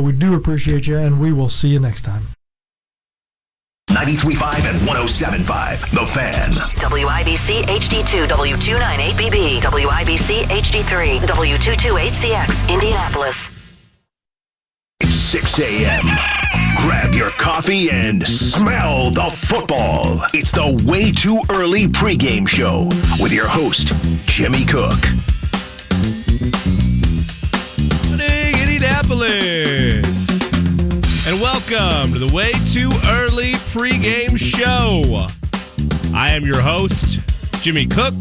We do appreciate you, and we will see you next time. 93.5 and 107.5, The Fan. WIBC HD2 W298BB, WIBC HD3 W228CX, Indianapolis. It's 6 a.m. Grab your coffee and smell the football. It's the Way Too Early pregame show with your host, Jimmy Cook. Good morning, Indianapolis. And welcome to the Way Too Early pregame show. I am your host, Jimmy Cook.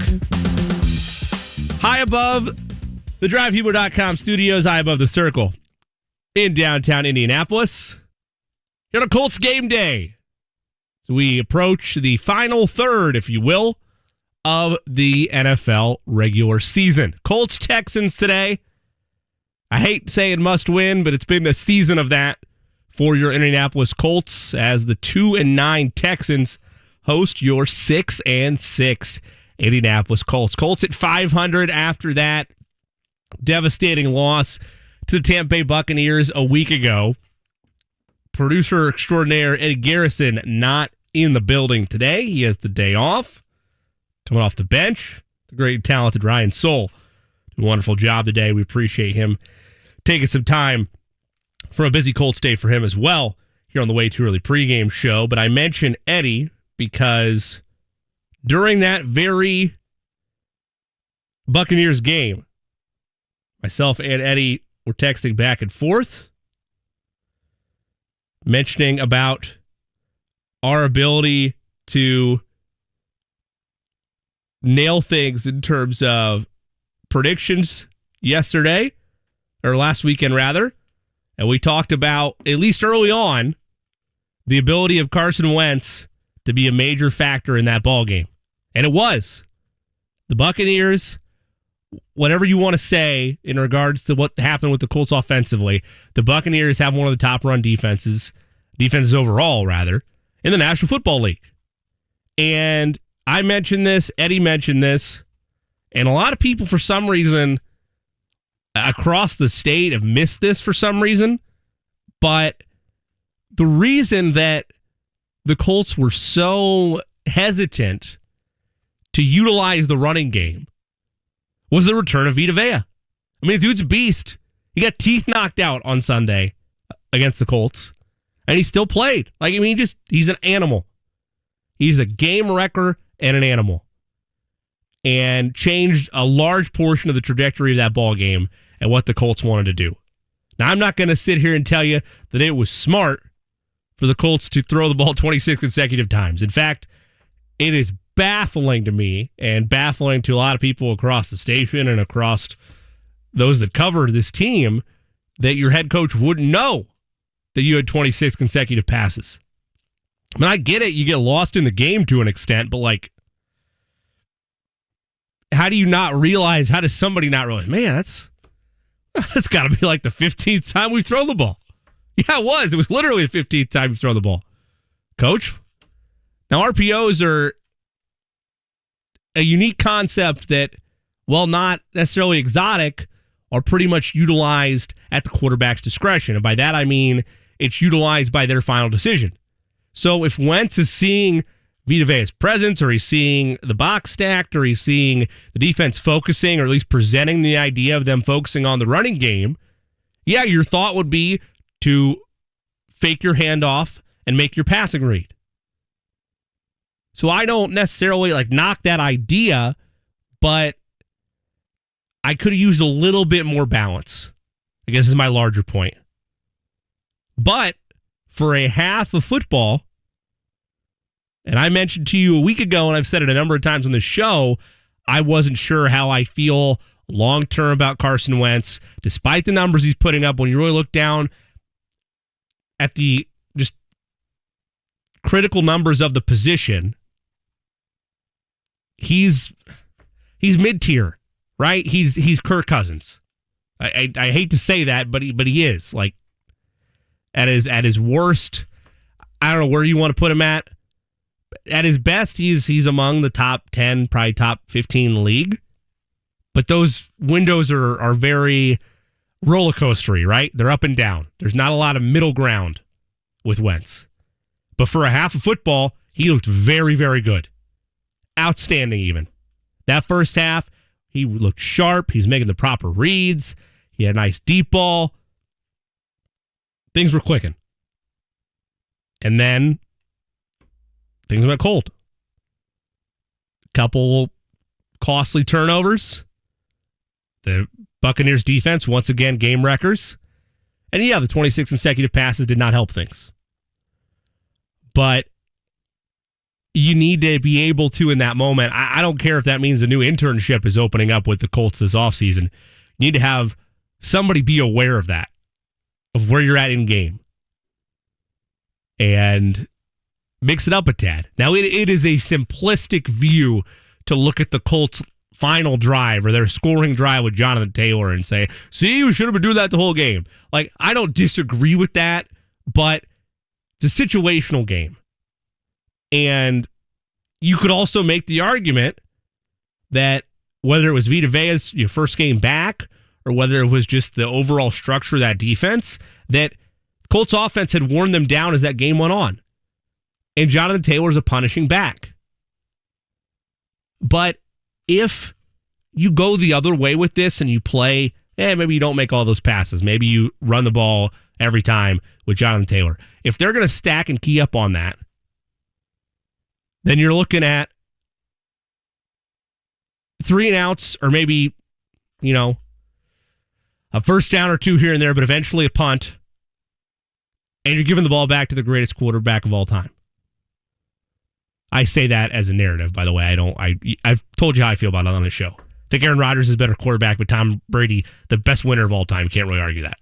High above the DriveHuber.com studios, high above the Circle in downtown Indianapolis. Here on Colts game day. So we approach the final third, if you will, of the NFL regular season. Colts Texans today. I hate saying must win, but it's been the season of that for your Indianapolis Colts as the 2-9 Texans host your 6-6 Indianapolis Colts. Colts at 500 after that devastating loss to the Tampa Bay Buccaneers a week ago. Producer extraordinaire Eddie Garrison not in the building today. He has the day off. Coming off the bench, the great talented Ryan Soule did a wonderful job today. We appreciate him taking some time for a busy Colts day for him as well here on the Way Too Early pregame show. But I mentioned Eddie because during that very Buccaneers game, myself and Eddie were texting back and forth, mentioning about our ability to nail things in terms of predictions yesterday, or last weekend rather. And we talked about, at least early on, the ability of Carson Wentz to be a major factor in that ball game. And it was. The Buccaneers, whatever you want to say in regards to what happened with the Colts offensively, the Buccaneers have one of the top run defenses overall, rather, in the National Football League. And I mentioned this, Eddie mentioned this, and a lot of people, for some reason, across the state have missed this for some reason. But the reason that the Colts were so hesitant to utilize the running game was the return of Vita Vea. I mean, the dude's a beast. He got teeth knocked out on Sunday against the Colts, and he still played. Like, I mean, he's an animal. He's a game wrecker and an animal, and changed a large portion of the trajectory of that ball game and what the Colts wanted to do. Now, I'm not going to sit here and tell you that it was smart for the Colts to throw the ball 26 consecutive times. In fact, it is baffling to me and baffling to a lot of people across the station and across those that cover this team that your head coach wouldn't know that you had 26 consecutive passes. I mean, I get it. You get lost in the game to an extent, but like, how do somebody not realize, man, that's got to be like the 15th time we've thrown the ball. Yeah, it was. It was literally the 15th time we've thrown the ball. Coach? Now, RPOs are a unique concept that, while not necessarily exotic, are pretty much utilized at the quarterback's discretion. And by that, I mean it's utilized by their final decision. So if Wentz is seeing Vita Vea's presence, or he's seeing the box stacked, or he's seeing the defense focusing, or at least presenting the idea of them focusing on the running game, yeah, your thought would be to fake your handoff and make your passing read. So I don't necessarily knock that idea, but I could have used a little bit more balance, I guess is my larger point. But for a half of football, and I mentioned to you a week ago, and I've said it a number of times on the show, I wasn't sure how I feel long-term about Carson Wentz, despite the numbers he's putting up. When you really look down at the just critical numbers of the position, he's mid-tier, right? He's Kirk Cousins. I hate to say that, but he is. Like, at his worst, I don't know where you want to put him at. At his best, he's among the top 10, probably top 15 in the league. But those windows are very roller coastery, right? They're up and down. There's not a lot of middle ground with Wentz. But for a half of football, he looked very, very good. Outstanding even. That first half, he looked sharp. He was making the proper reads. He had a nice deep ball. Things were clicking. And then things went cold. Couple costly turnovers. The Buccaneers defense, once again, game wreckers. And yeah, the 26 consecutive passes did not help things. But you need to be able to, in that moment, I don't care if that means a new internship is opening up with the Colts this offseason. You need to have somebody be aware of that, of where you're at in game. And mix it up a tad. Now, it is a simplistic view to look at the Colts' final drive or their scoring drive with Jonathan Taylor and say, see, you should have been doing that the whole game. Like, I don't disagree with that, but it's a situational game. And you could also make the argument that whether it was Vita Vea's first game back or whether it was just the overall structure of that defense, that Colts offense had worn them down as that game went on. And Jonathan Taylor's a punishing back. But if you go the other way with this and you play, maybe you don't make all those passes. Maybe you run the ball every time with Jonathan Taylor. If they're going to stack and key up on that, then you're looking at 3 and outs or maybe, a first down or 2 here and there, but eventually a punt. And you're giving the ball back to the greatest quarterback of all time. I say that as a narrative, by the way. I've told you how I feel about it on the show. I think Aaron Rodgers is a better quarterback, but Tom Brady, the best winner of all time. Can't really argue that.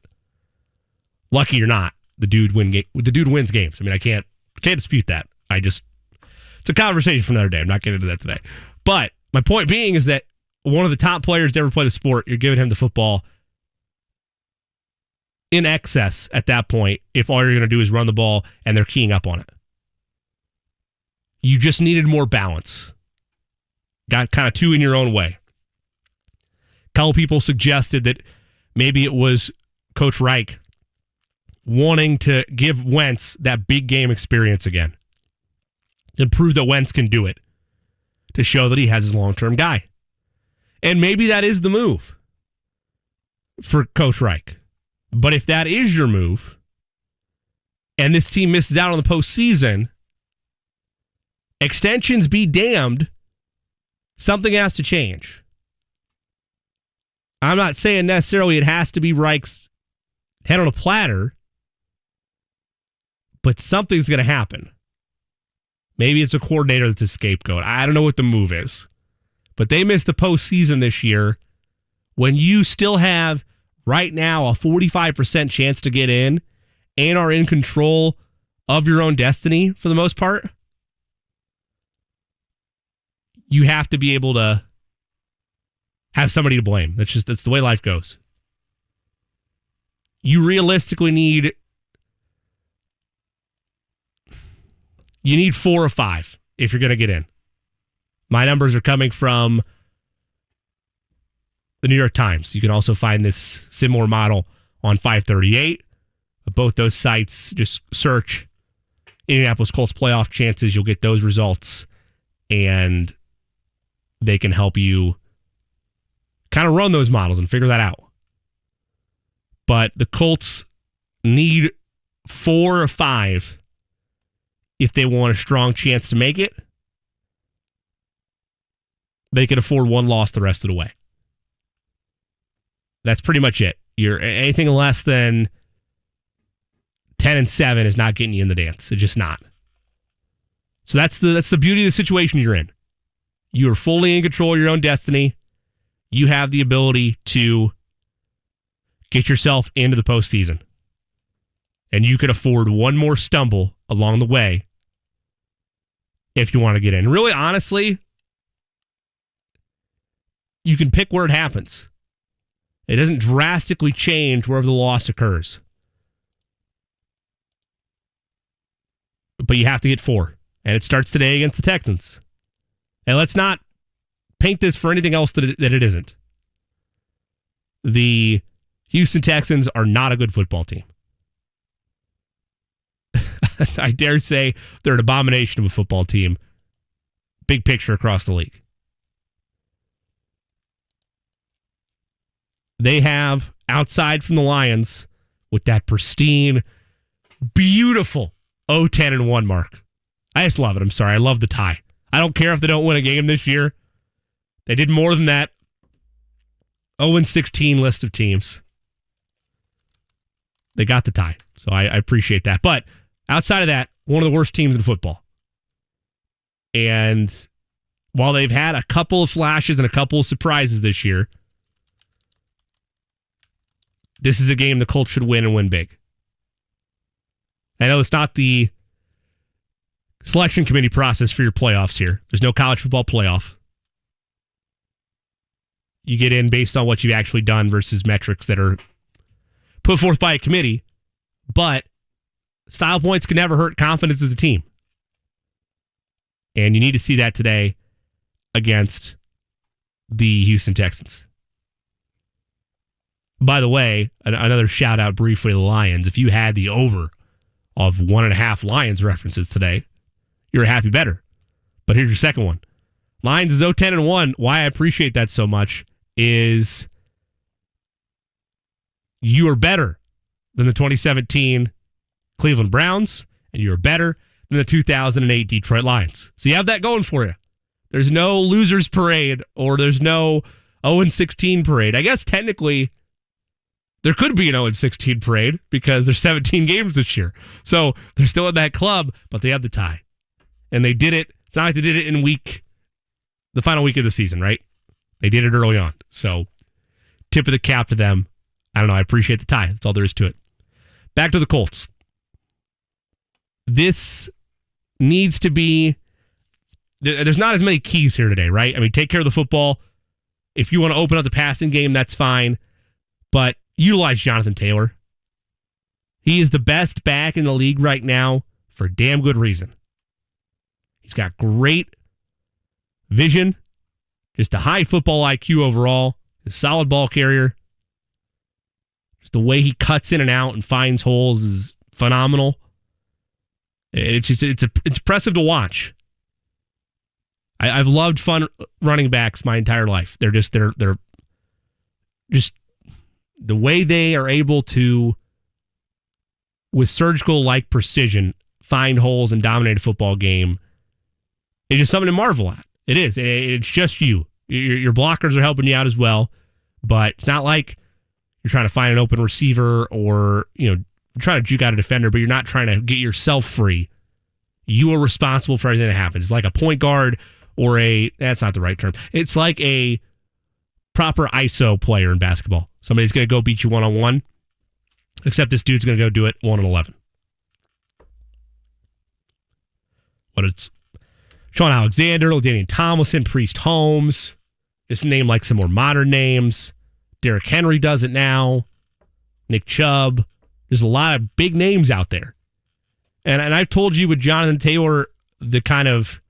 Lucky or not, the dude wins games. I mean, I can't dispute that. It's a conversation for another day. I'm not getting into that today. But my point being is that one of the top players to ever play the sport, you're giving him the football in excess at that point if all you're going to do is run the ball and they're keying up on it. You just needed more balance. Got kind of too in your own way. A couple people suggested that maybe it was Coach Reich wanting to give Wentz that big game experience again and prove that Wentz can do it, to show that he has his long-term guy. And maybe that is the move for Coach Reich. But if that is your move, and this team misses out on the postseason, extensions be damned, something has to change. I'm not saying necessarily it has to be Reich's head on a platter, but something's going to happen. Maybe it's a coordinator that's a scapegoat. I don't know what the move is. But they missed the postseason this year when you still have, right now, a 45% chance to get in and are in control of your own destiny for the most part. You have to be able to have somebody to blame. That's the way life goes. You realistically need 4 or 5 if you're going to get in. My numbers are coming from the New York Times. You can also find this similar model on 538. Both those sites, just search Indianapolis Colts playoff chances. You'll get those results, and they can help you kind of run those models and figure that out. But the Colts need 4 or 5 if they want a strong chance to make it. They can afford 1 loss the rest of the way. That's pretty much it. Anything less than 10-7 is not getting you in the dance. It's just not. So that's the beauty of the situation you're in. You are fully in control of your own destiny. You have the ability to get yourself into the postseason. And you can afford 1 more stumble along the way if you want to get in. Really, honestly, you can pick where it happens. It doesn't drastically change wherever the loss occurs. But you have to get 4. And it starts today against the Texans. And let's not paint this for anything else that it isn't. The Houston Texans are not a good football team. I dare say they're an abomination of a football team. Big picture across the league. They have, outside from the Lions, with that pristine, beautiful 0-10-1 mark. I just love it. I'm sorry. I love the tie. I don't care if they don't win a game this year. They did more than that. 0-16 list of teams. They got the tie. So I appreciate that. But outside of that, one of the worst teams in football. And while they've had a couple of flashes and a couple of surprises this year, this is a game the Colts should win and win big. I know it's not the selection committee process for your playoffs here. There's no college football playoff. You get in based on what you've actually done versus metrics that are put forth by a committee. But style points can never hurt confidence as a team. And you need to see that today against the Houston Texans. By the way, another shout out briefly to the Lions. If you had the over of 1.5 Lions references today, you're a happy bettor. But here's your second one. Lions is 0-10-1. Why I appreciate that so much is you are better than the 2017 Cleveland Browns, and you are better than the 2008 Detroit Lions. So you have that going for you. There's no losers parade, or there's no 0-16 parade. I guess technically there could be an 0-16 parade because there's 17 games this year. So they're still in that club, but they have the tie. And they did it. It's not like they did it in the final week of the season, right? They did it early on. So tip of the cap to them. I don't know. I appreciate the tie. That's all there is to it. Back to the Colts. This needs to be... There's not as many keys here today, right? I mean, take care of the football. If you want to open up the passing game, that's fine. But utilize Jonathan Taylor. He is the best back in the league right now for damn good reason. He's got great vision, just a high football IQ overall, a solid ball carrier. Just the way he cuts in and out and finds holes is phenomenal. It's impressive to watch. I've loved fun running backs my entire life. They're just the way they are able to, with surgical-like precision, find holes and dominate a football game. It's just something to marvel at. It is. It's just you. Your blockers are helping you out as well, but it's not like you're trying to find an open receiver or, you're trying to juke out a defender, but you're not trying to get yourself free. You are responsible for everything that happens. It's like a point guard or that's not the right term. It's like a proper ISO player in basketball. Somebody's going to go beat you one-on-one, except this dude's going to go do it 1-on-11. But it's Sean Alexander, LaDainian Tomlinson, Priest Holmes, just name like some more modern names. Derrick Henry does it now. Nick Chubb. There's a lot of big names out there. And I've told you with Jonathan Taylor, the kind of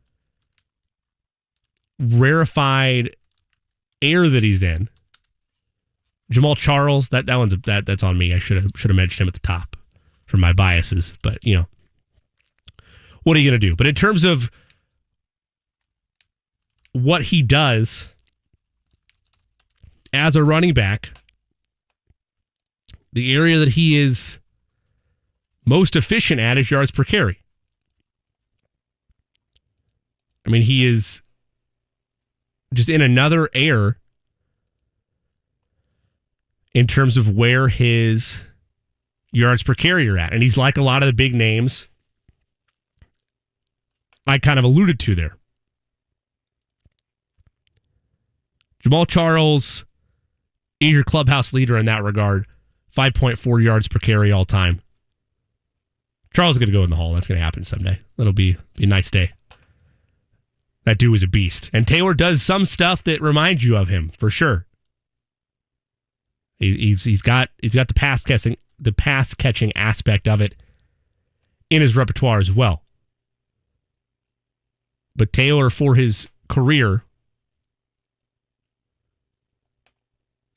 rarefied air that he's in. Jamal Charles, that's on me. I should have mentioned him at the top for my biases. But, what are you going to do? But in terms of what he does as a running back, the area that he is most efficient at is yards per carry. I mean, he is just in another air in terms of where his yards per carry are at. And he's like a lot of the big names I kind of alluded to there. Jamal Charles is your clubhouse leader in that regard. 5.4 yards per carry all time. Charles is going to go in the hall. That's going to happen someday. That'll be a nice day. That dude was a beast. And Taylor does some stuff that reminds you of him, for sure. He's got the pass catching aspect of it in his repertoire as well. But Taylor, for his career,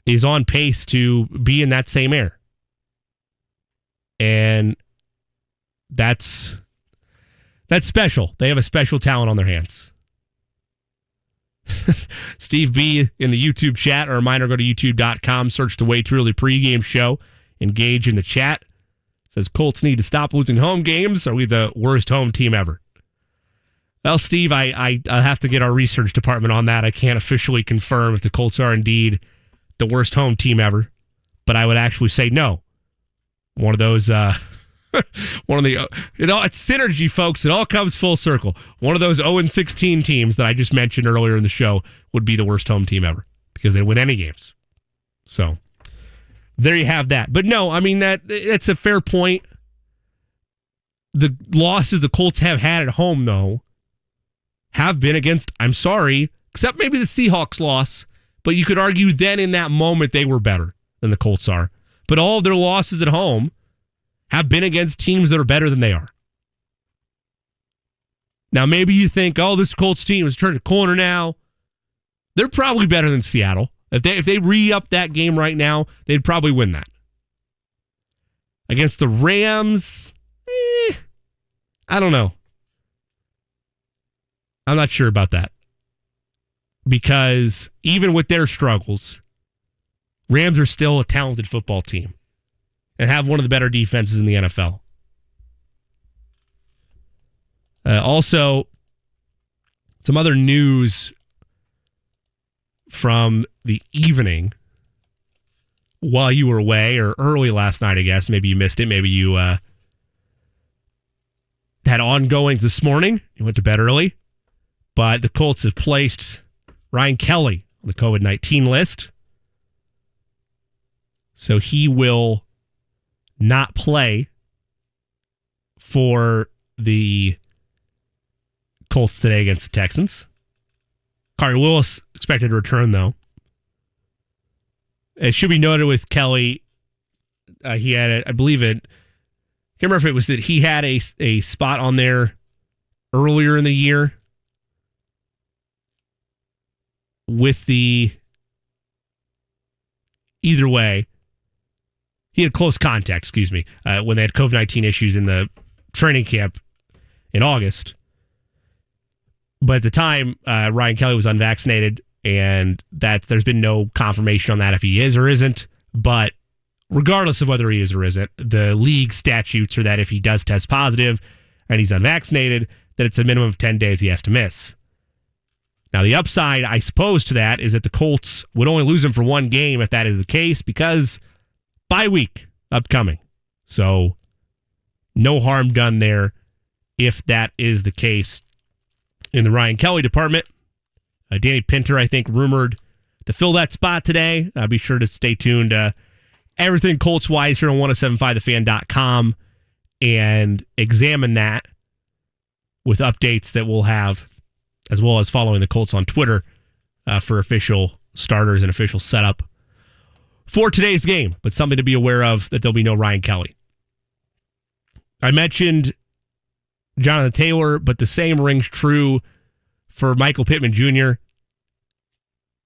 is on pace to be in that same air. And that's special. They have a special talent on their hands. Steve B in the YouTube chat. A reminder, go to youtube.com, search the Way Too Early pregame show, engage in the chat. Says Colts need to stop losing home games. Are we the worst home team ever? Well, Steve, I have to get our research department on that. I can't officially confirm if the Colts are indeed the worst home team ever, but I would actually say no. One of those, it's synergy, folks. It all comes full circle. One of those 0-16 teams that I just mentioned earlier in the show would be the worst home team ever because they win any games. So there you have that. But no, I mean, that's a fair point. The losses the Colts have had at home, though, have been against, I'm sorry, except maybe the Seahawks loss, but you could argue then in that moment they were better than the Colts are. But all of their losses at home have been against teams that are better than they are. Now, maybe you think, oh, this Colts team has turned a corner now. They're probably better than Seattle. If they re-up that game right now, they'd probably win that. Against the Rams, I don't know. I'm not sure about that. Because even with their struggles, Rams are still a talented football team and have one of the better defenses in the NFL. Also, some other news from the evening while you were away, or early last night, I guess. Maybe you missed it. Maybe you had ongoings this morning. You went to bed early. But the Colts have placed Ryan Kelly on the COVID-19 list. So he will not play for the Colts today against the Texans. Kari Willis expected to return, though. It should be noted with Kelly, he had, I believe it, I can't remember if it was that he had a spot on there earlier in the year with either way, he had close contact, when they had COVID-19 issues in the training camp in August. But at the time, Ryan Kelly was unvaccinated, and that there's been no confirmation on that if he is or isn't. But regardless of whether he is or isn't, the league statutes are that if he does test positive and he's unvaccinated, that it's a minimum of 10 days he has to miss. Now, the upside, I suppose, to that is that the Colts would only lose him for one game if that is the case, because bye week upcoming. So no harm done there if that is the case in the Ryan Kelly department. Danny Pinter, I think, rumored to fill that spot today. Be sure to stay tuned. Everything Colts-wise here on 1075thefan.com and examine that with updates that we'll have, as well as following the Colts on Twitter for official starters and official setup for today's game. But something to be aware of, that there'll be no Ryan Kelly. I mentioned Jonathan Taylor, but the same rings true for Michael Pittman Jr.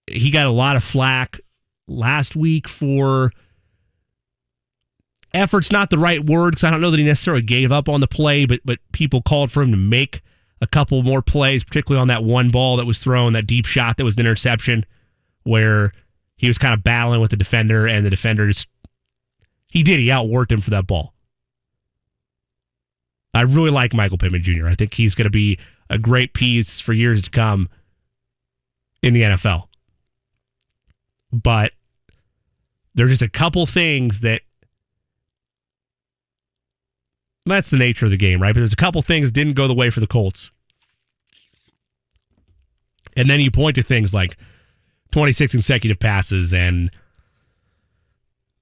He got a lot of flack last week for effort's not the right word, because I don't know that he necessarily gave up on the play, but people called for him to make a couple more plays, particularly on that one ball that was thrown, that deep shot that was an interception, where he was kind of battling with the defender, and the defender he outworked him for that ball. I really like Michael Pittman Jr. I think he's going to be a great piece for years to come in the NFL. But there's just a couple things that's the nature of the game, right? But there's a couple things that didn't go the way for the Colts. And then you point to things like 26 consecutive passes and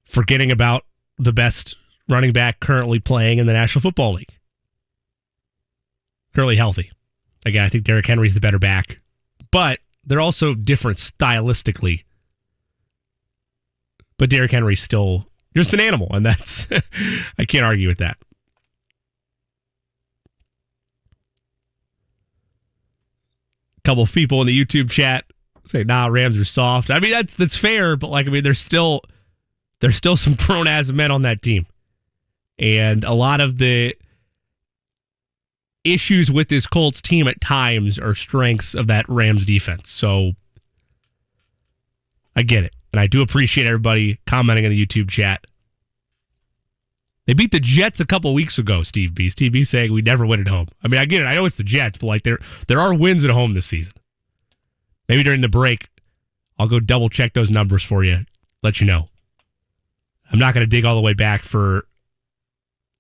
forgetting about the best running back currently playing in the National Football League. Currently healthy. Again, I think Derrick Henry's the better back. But they're also different stylistically. But Derrick Henry's still just an animal, and that's I can't argue with that. A couple of people in the YouTube chat say, nah, Rams are soft. I mean, that's fair, but there's still some grown-ass men on that team. And a lot of the issues with this Colts team at times are strengths of that Rams defense. So I get it. And I do appreciate everybody commenting in the YouTube chat. They beat the Jets a couple weeks ago, Steve B. Steve B saying we never win at home. I mean, I get it. I know it's the Jets, but there are wins at home this season. Maybe during the break, I'll go double check those numbers for you, let you know. I'm not going to dig all the way back for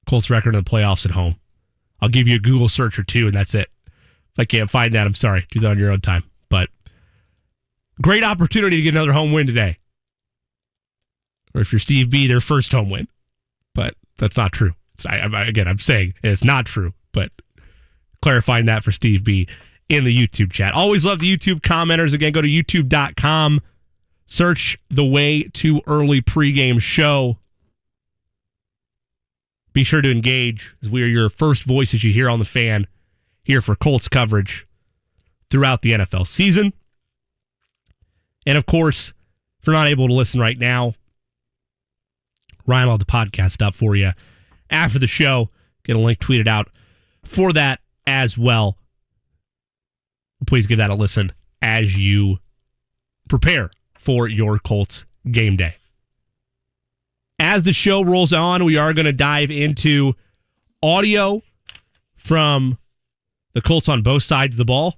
Colts record in the playoffs at home. I'll give you a Google search or two, and that's it. If I can't find that, I'm sorry. Do that on your own time. But great opportunity to get another home win today. Or if you're Steve B, their first home win. But that's not true. I'm saying it's not true, but clarifying that for Steve B in the YouTube chat. Always love the YouTube commenters. Again, go to youtube.com, search the Way Too Early pregame show. Be sure to engage, as we are your first voices you hear on the fan here for Colts coverage throughout the NFL season. And of course, if you're not able to listen right now, Ryan will have the podcast up for you after the show. Get a link tweeted out for that as well. Please give that a listen as you prepare for your Colts game day. As the show rolls on, we are going to dive into audio from the Colts on both sides of the ball.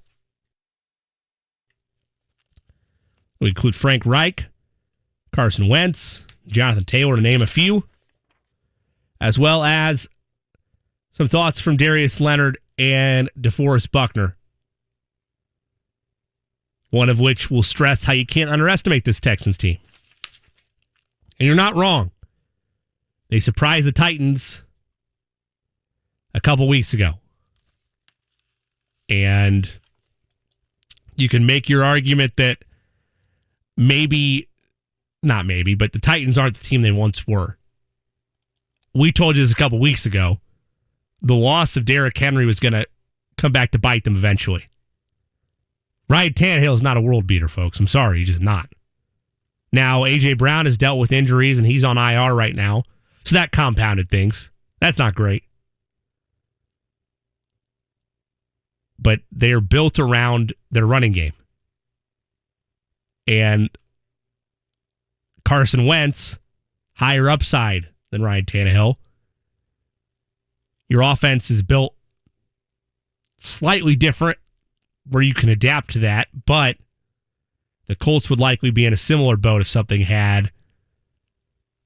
We include Frank Reich, Carson Wentz, Jonathan Taylor, to name a few, as well as some thoughts from Darius Leonard and Deforest Buckner, one of which will stress how you can't underestimate this Texans team. And you're not wrong. They surprised the Titans a couple weeks ago. And you can make your argument that but the Titans aren't the team they once were. We told you this a couple weeks ago. The loss of Derrick Henry was going to come back to bite them eventually. Ryan Tannehill is not a world beater, folks. I'm sorry, he's just not. Now, A.J. Brown has dealt with injuries, and he's on IR right now. So that compounded things. That's not great. But they are built around their running game. And Carson Wentz, higher upside than Ryan Tannehill. Your offense is built slightly different where you can adapt to that, but the Colts would likely be in a similar boat if something had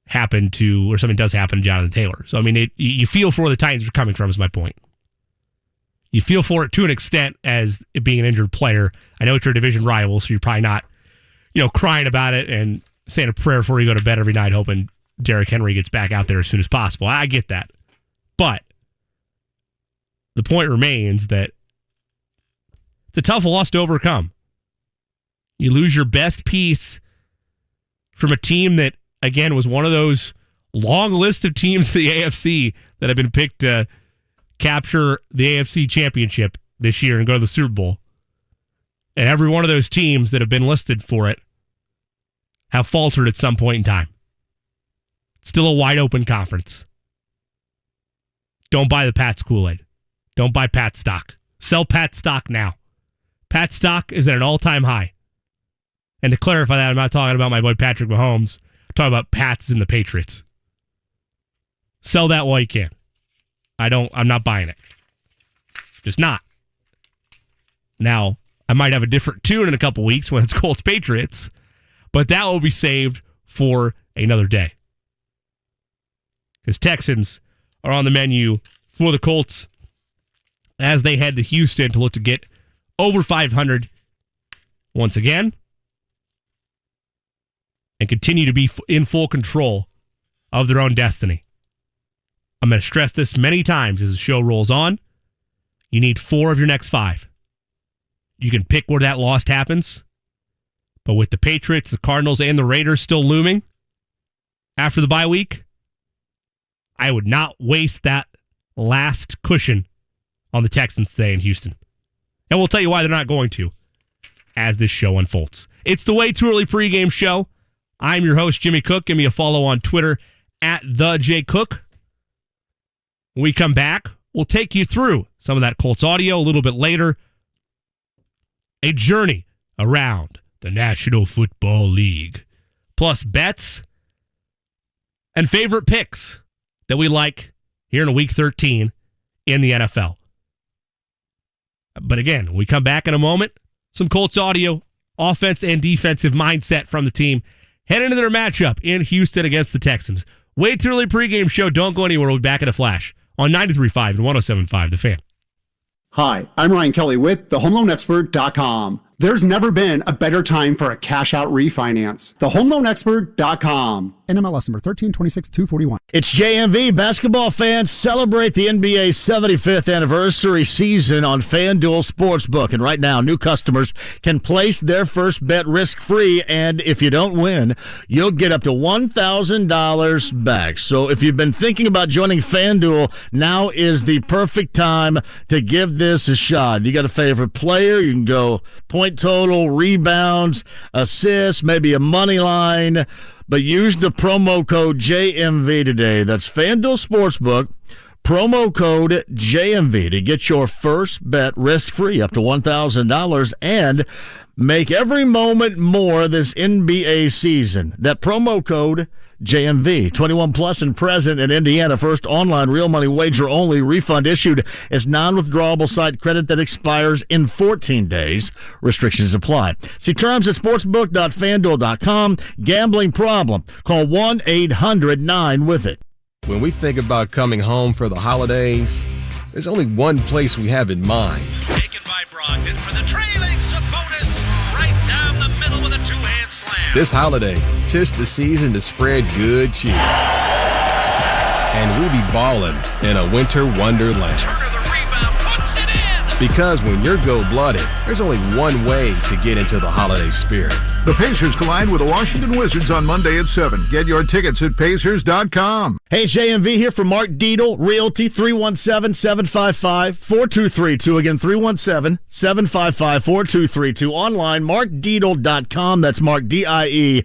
happened to, or something does happen to Jonathan Taylor. So, I mean, you feel for where the Titans are coming from is my point. You feel for it to an extent as it being an injured player. I know it's your division rival, so you're probably not, crying about it and saying a prayer before you go to bed every night hoping Derrick Henry gets back out there as soon as possible. I get that. But the point remains that it's a tough loss to overcome. You lose your best piece from a team that, again, was one of those long list of teams in the AFC that have been picked to capture the AFC championship this year and go to the Super Bowl. And every one of those teams that have been listed for it have faltered at some point in time. It's still a wide open conference. Don't buy the Pats Kool-Aid. Don't buy Pat stock. Sell Pat stock now. Pat stock is at an all-time high. And to clarify that, I'm not talking about my boy Patrick Mahomes. I'm talking about Pats and the Patriots. Sell that while you can. I'm not buying it. Just not. Now, I might have a different tune in a couple weeks when it's Colts Patriots, but that will be saved for another day. Because Texans are on the menu for the Colts as they head to Houston to look to get over 500 once again and continue to be in full control of their own destiny. I'm going to stress this many times as the show rolls on. You need 4 of your next 5. You can pick where that loss happens, but with the Patriots, the Cardinals, and the Raiders still looming after the bye week, I would not waste that last cushion on the Texans today in Houston. And we'll tell you why they're not going to as this show unfolds. It's the Way Too Early pregame show. I'm your host, Jimmy Cook. Give me a follow on Twitter at @TheJCook. When we come back, we'll take you through some of that Colts audio a little bit later. A journey around the National Football League. Plus bets and favorite picks that we like here in Week 13 in the NFL. But again, when we come back in a moment, some Colts audio, offense and defensive mindset from the team. Head into their matchup in Houston against the Texans. Way Too Early pregame show. Don't go anywhere. We'll be back in a flash on 93.5 and 107.5 The Fan. Hi, I'm Ryan Kelly with thehomeloanexpert.com. There's never been a better time for a cash-out refinance. thehomeloanexpert.com. NMLS number 1326-241. It's JMV. Basketball fans celebrate the NBA's 75th anniversary season on FanDuel Sportsbook. And right now, new customers can place their first bet risk-free. And if you don't win, you'll get up to $1,000 back. So if you've been thinking about joining FanDuel, now is the perfect time to give this a shot. You got a favorite player, you can go point total, rebounds, assists, maybe a money line. But use the promo code JMV today. That's FanDuel Sportsbook. Promo code JMV to get your first bet risk-free up to $1,000 and make every moment more this NBA season. That promo code JMV. 21 plus and present in Indiana. First online real money wager only. Refund issued as non-withdrawable site credit that expires in 14 days. Restrictions apply. See terms at sportsbook.fanduel.com. Gambling problem? Call 1-800-9-WITH-IT. When we think about coming home for the holidays, there's only one place we have in mind. Taken by Brogdon for the trailing Sabonis right down the middle with a two-hand slam. This holiday, 'tis the season to spread good cheer. And we be ballin' in a winter wonderland. Turner the rebound, puts it in. Because when you're gold-blooded, there's only one way to get into the holiday spirit. The Pacers collide with the Washington Wizards on Monday at 7. Get your tickets at Pacers.com. Hey, JMV here from Mark Dietel Realty, 317-755-4232. Again, 317-755-4232. Online, markdietel.com. That's Mark, DIETEL.com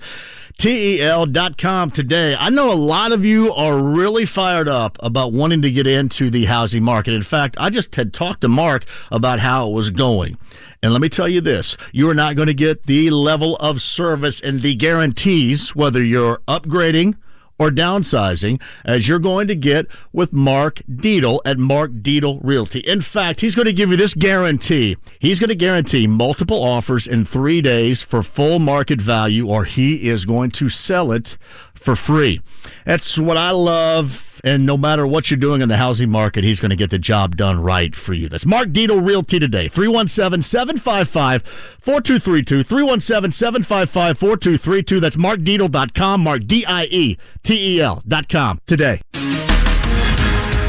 today. I know a lot of you are really fired up about wanting to get into the housing market. In fact, I just had talked to Mark about how it was going. And let me tell you this, you are not going to get the level of service and the guarantees, whether you're upgrading or downsizing, as you're going to get with Mark Dietel at Mark Dietel Realty. In fact, he's going to give you this guarantee. He's going to guarantee multiple offers in 3 days for full market value, or he is going to sell it for free. That's what I love. And no matter what you're doing in the housing market, he's going to get the job done right for you. That's Mark Dietel Realty today. 317-755-4232. 317-755-4232. That's markdietel.com. Mark, DIETEL.com today.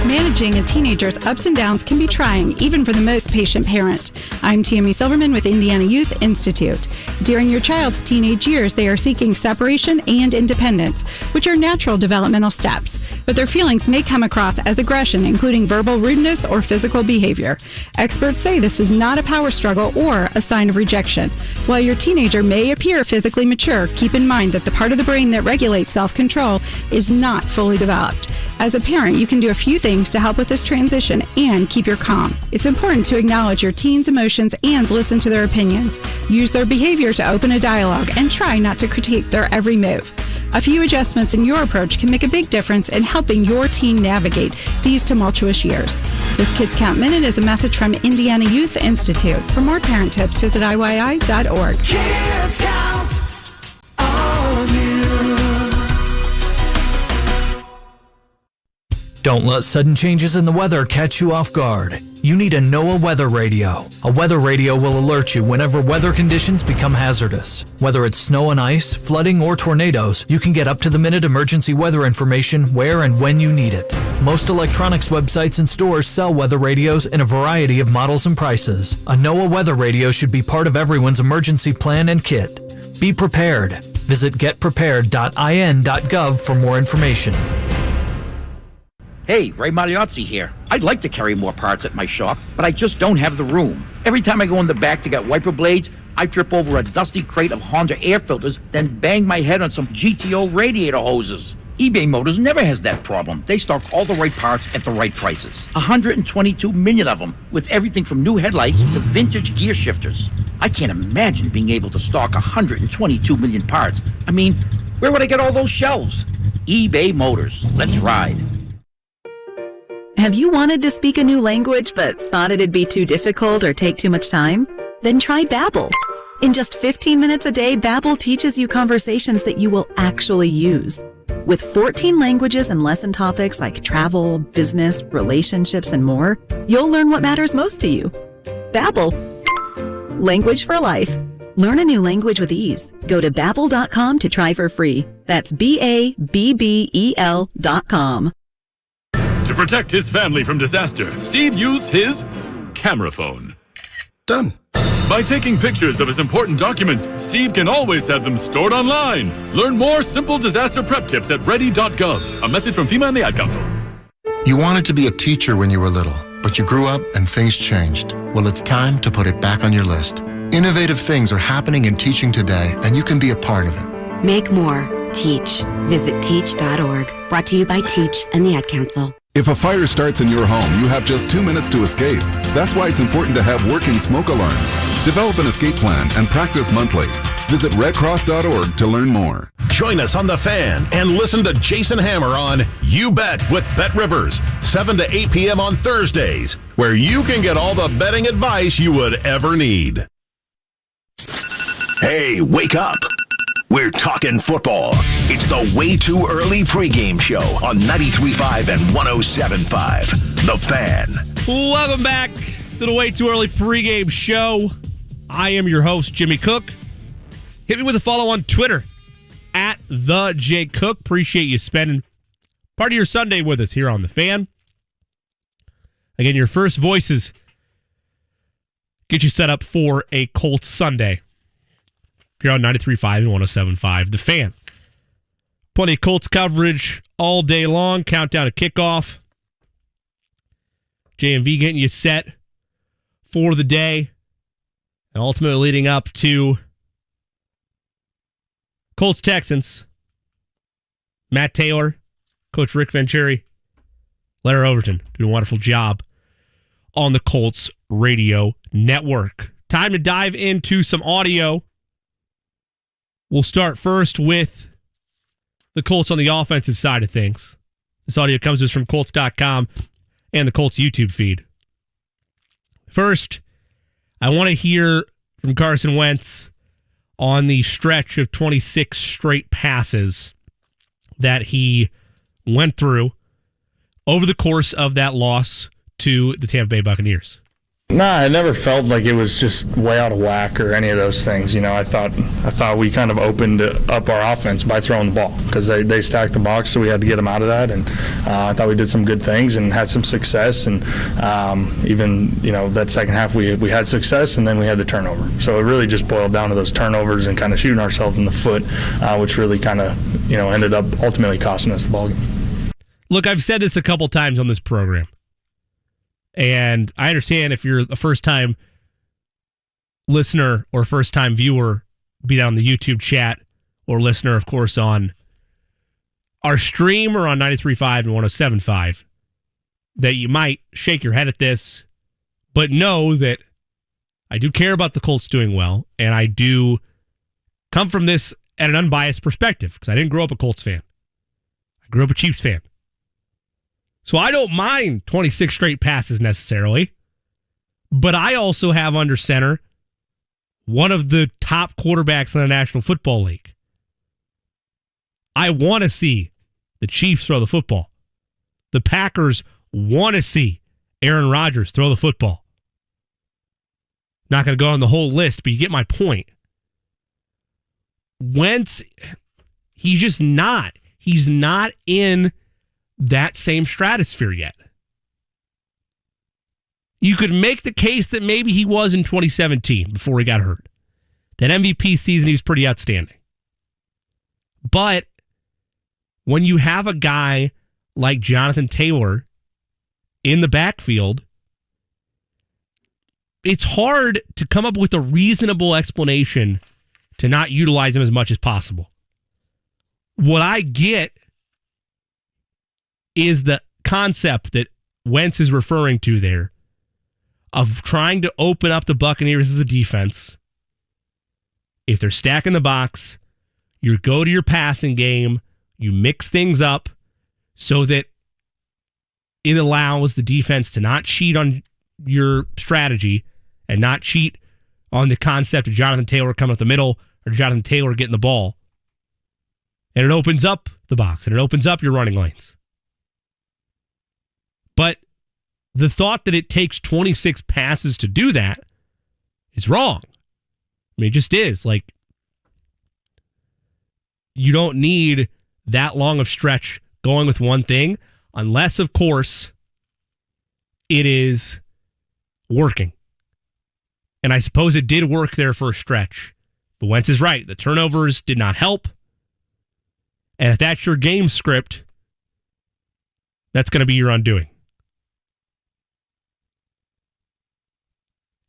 Managing a teenager's ups and downs can be trying, even for the most patient parent. I'm Tammy Silverman with Indiana Youth Institute. During your child's teenage years, they are seeking separation and independence, which are natural developmental steps. But their feelings may come across as aggression, including verbal rudeness or physical behavior. Experts say this is not a power struggle or a sign of rejection. While your teenager may appear physically mature, keep in mind that the part of the brain that regulates self-control is not fully developed. As a parent, you can do a few things to help with this transition and keep your calm. It's important to acknowledge your teen's emotions and listen to their opinions. Use their behavior to open a dialogue and try not to critique their every move. A few adjustments in your approach can make a big difference in helping your teen navigate these tumultuous years. This Kids Count Minute is a message from Indiana Youth Institute. For more parent tips, visit IYI.org. Kids count on you. Don't let sudden changes in the weather catch you off guard. You need a NOAA weather radio. A weather radio will alert you whenever weather conditions become hazardous. Whether it's snow and ice, flooding, or tornadoes, you can get up-to-the-minute emergency weather information where and when you need it. Most electronics websites and stores sell weather radios in a variety of models and prices. A NOAA weather radio should be part of everyone's emergency plan and kit. Be prepared. Visit getprepared.in.gov for more information. Hey, Ray Magliozzi here. I'd like to carry more parts at my shop, but I just don't have the room. Every time I go in the back to get wiper blades, I trip over a dusty crate of Honda air filters, then bang my head on some GTO radiator hoses. eBay Motors never has that problem. They stock all the right parts at the right prices. 122 million of them, with everything from new headlights to vintage gear shifters. I can't imagine being able to stock 122 million parts. I mean, where would I get all those shelves? eBay Motors. Let's ride. Have you wanted to speak a new language but thought it'd be too difficult or take too much time? Then try Babbel. In just 15 minutes a day, Babbel teaches you conversations that you will actually use. With 14 languages and lesson topics like travel, business, relationships, and more, you'll learn what matters most to you. Babbel. Language for life. Learn a new language with ease. Go to Babbel.com to try for free. That's BABBEL.com. To protect his family from disaster, Steve used his camera phone. Done. By taking pictures of his important documents, Steve can always have them stored online. Learn more simple disaster prep tips at ready.gov. A message from FEMA and the Ad Council. You wanted to be a teacher when you were little, but you grew up and things changed. Well, it's time to put it back on your list. Innovative things are happening in teaching today, and you can be a part of it. Make more. Teach. Visit teach.org. Brought to you by Teach and the Ad Council. If a fire starts in your home, you have just 2 minutes to escape. That's why it's important to have working smoke alarms. Develop an escape plan and practice monthly. Visit redcross.org to learn more. Join us on The Fan and listen to Jason Hammer on You Bet with Bet Rivers, 7 to 8 p.m. on Thursdays, where you can get all the betting advice you would ever need. Hey, wake up. We're talking football. It's the Way Too Early pregame show on 93.5 and 107.5. The Fan. Welcome back to the Way Too Early pregame show. I am your host, Jimmy Cook. Hit me with a follow on Twitter, at the J Cook. Appreciate you spending part of your Sunday with us here on The Fan. Again, your first voices get you set up for a Colts Sunday. Here on 93.5 and 107.5, The Fan. Plenty of Colts coverage all day long. Countdown to kickoff. JMV getting you set for the day. And ultimately leading up to Colts Texans. Matt Taylor, Coach Rick Venturi, Larry Overton doing a wonderful job on the Colts radio network. Time to dive into some audio. We'll start first with the Colts on the offensive side of things. This audio comes to us from Colts.com and the Colts YouTube feed. First, I want to hear from Carson Wentz on the stretch of 26 straight passes that he went through over the course of that loss to the Tampa Bay Buccaneers. Nah, it never felt like it was just way out of whack or any of those things. You know, I thought we kind of opened up our offense by throwing the ball because they stacked the box, so we had to get them out of that. And I thought we did some good things and had some success. And even, you know, that second half we had success, and then we had the turnover. So it really just boiled down to those turnovers and kind of shooting ourselves in the foot, which really kind of, you know, ended up ultimately costing us the ball game. Look, I've said this a couple times on this program. And I understand if you're a first-time listener or first-time viewer, be that on the YouTube chat or listener, of course, on our stream or on 93.5 and 107.5, that you might shake your head at this, but know that I do care about the Colts doing well, and I do come from this at an unbiased perspective because I didn't grow up a Colts fan. I grew up a Chiefs fan. So I don't mind 26 straight passes necessarily, but I also have under center one of the top quarterbacks in the National Football League. I want to see the Chiefs throw the football. The Packers want to see Aaron Rodgers throw the football. Not going to go on the whole list, but you get my point. Wentz, he's just not. He's not in that same stratosphere yet. You could make the case that maybe he was in 2017 before he got hurt. That MVP season, he was pretty outstanding. But when you have a guy like Jonathan Taylor in the backfield, it's hard to come up with a reasonable explanation to not utilize him as much as possible. What I get is the concept that Wentz is referring to there of trying to open up the Buccaneers as a defense. If they're stacking the box, you go to your passing game, you mix things up so that it allows the defense to not cheat on your strategy and not cheat on the concept of Jonathan Taylor coming up the middle or Jonathan Taylor getting the ball. And it opens up the box and it opens up your running lanes. But the thought that it takes 26 passes to do that is wrong. I mean, it just is. Like, you don't need that long of stretch going with one thing unless, of course, it is working. And I suppose it did work there for a stretch. But Wentz is right. The turnovers did not help. And if that's your game script, that's going to be your undoing.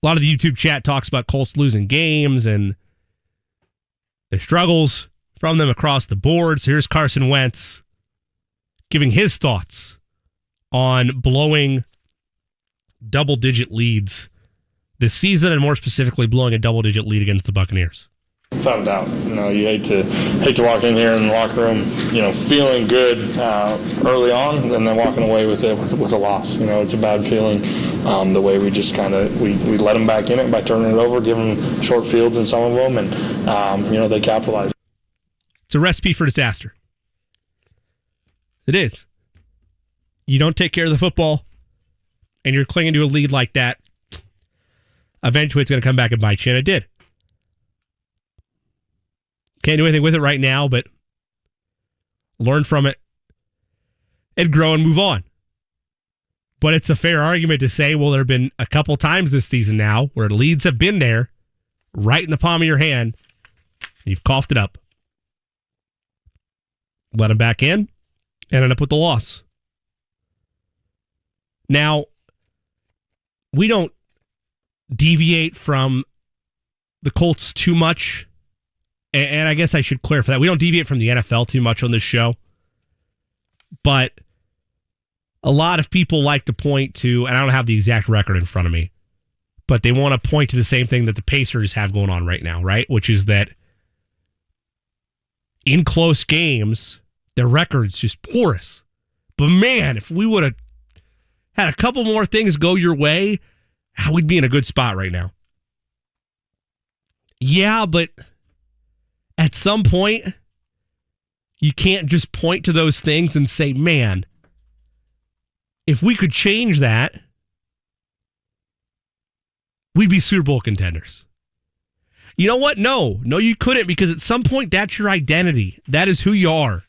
A lot of the YouTube chat talks about Colts losing games and the struggles from them across the board. So here's Carson Wentz giving his thoughts on blowing double-digit leads this season, and more specifically, blowing a double-digit lead against the Buccaneers. Without a doubt, you hate to walk in here in the locker room, feeling good early on, and then walking away with a loss. It's a bad feeling. The way we just we let them back in it by turning it over, giving them short fields in some of them, and they capitalize. It's a recipe for disaster. It is. You don't take care of the football, and you're clinging to a lead like that. Eventually, it's going to come back and bite you, and it did. Can't do anything with it right now, but learn from it and grow and move on. But it's a fair argument to say, well, there have been a couple times this season now where leads have been there, right in the palm of your hand, and you've coughed it up. Let them back in, and end up with the loss. Now, we don't deviate from the Colts too much. And I guess I should clarify that. We don't deviate from the NFL too much on this show. But a lot of people like to point to, and I don't have the exact record in front of me, but they want to point to the same thing that the Pacers have going on right now, right? Which is that in close games, their record's just porous. But man, if we would have had a couple more things go your way, we'd be in a good spot right now. Yeah, but at some point, you can't just point to those things and say, man, if we could change that, we'd be Super Bowl contenders. You know what? No, you couldn't, because at some point, that's your identity. That is who you are.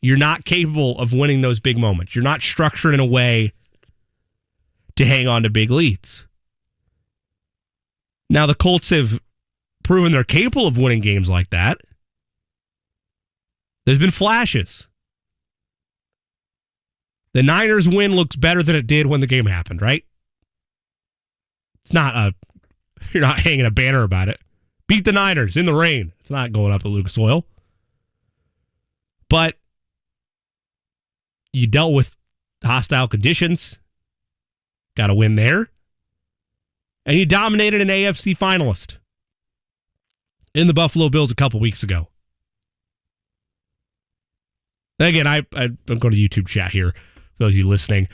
You're not capable of winning those big moments. You're not structured in a way to hang on to big leads. Now, the Colts have proven they're capable of winning games like that. There's been flashes. The Niners win looks better than it did when the game happened, right? It's not you're not hanging a banner about it. Beat the Niners in the rain. It's not going up at Lucas Oil. But you dealt with hostile conditions. Got a win there. And you dominated an AFC finalist in the Buffalo Bills a couple weeks ago. And again, I'm going to YouTube chat here for those of you listening.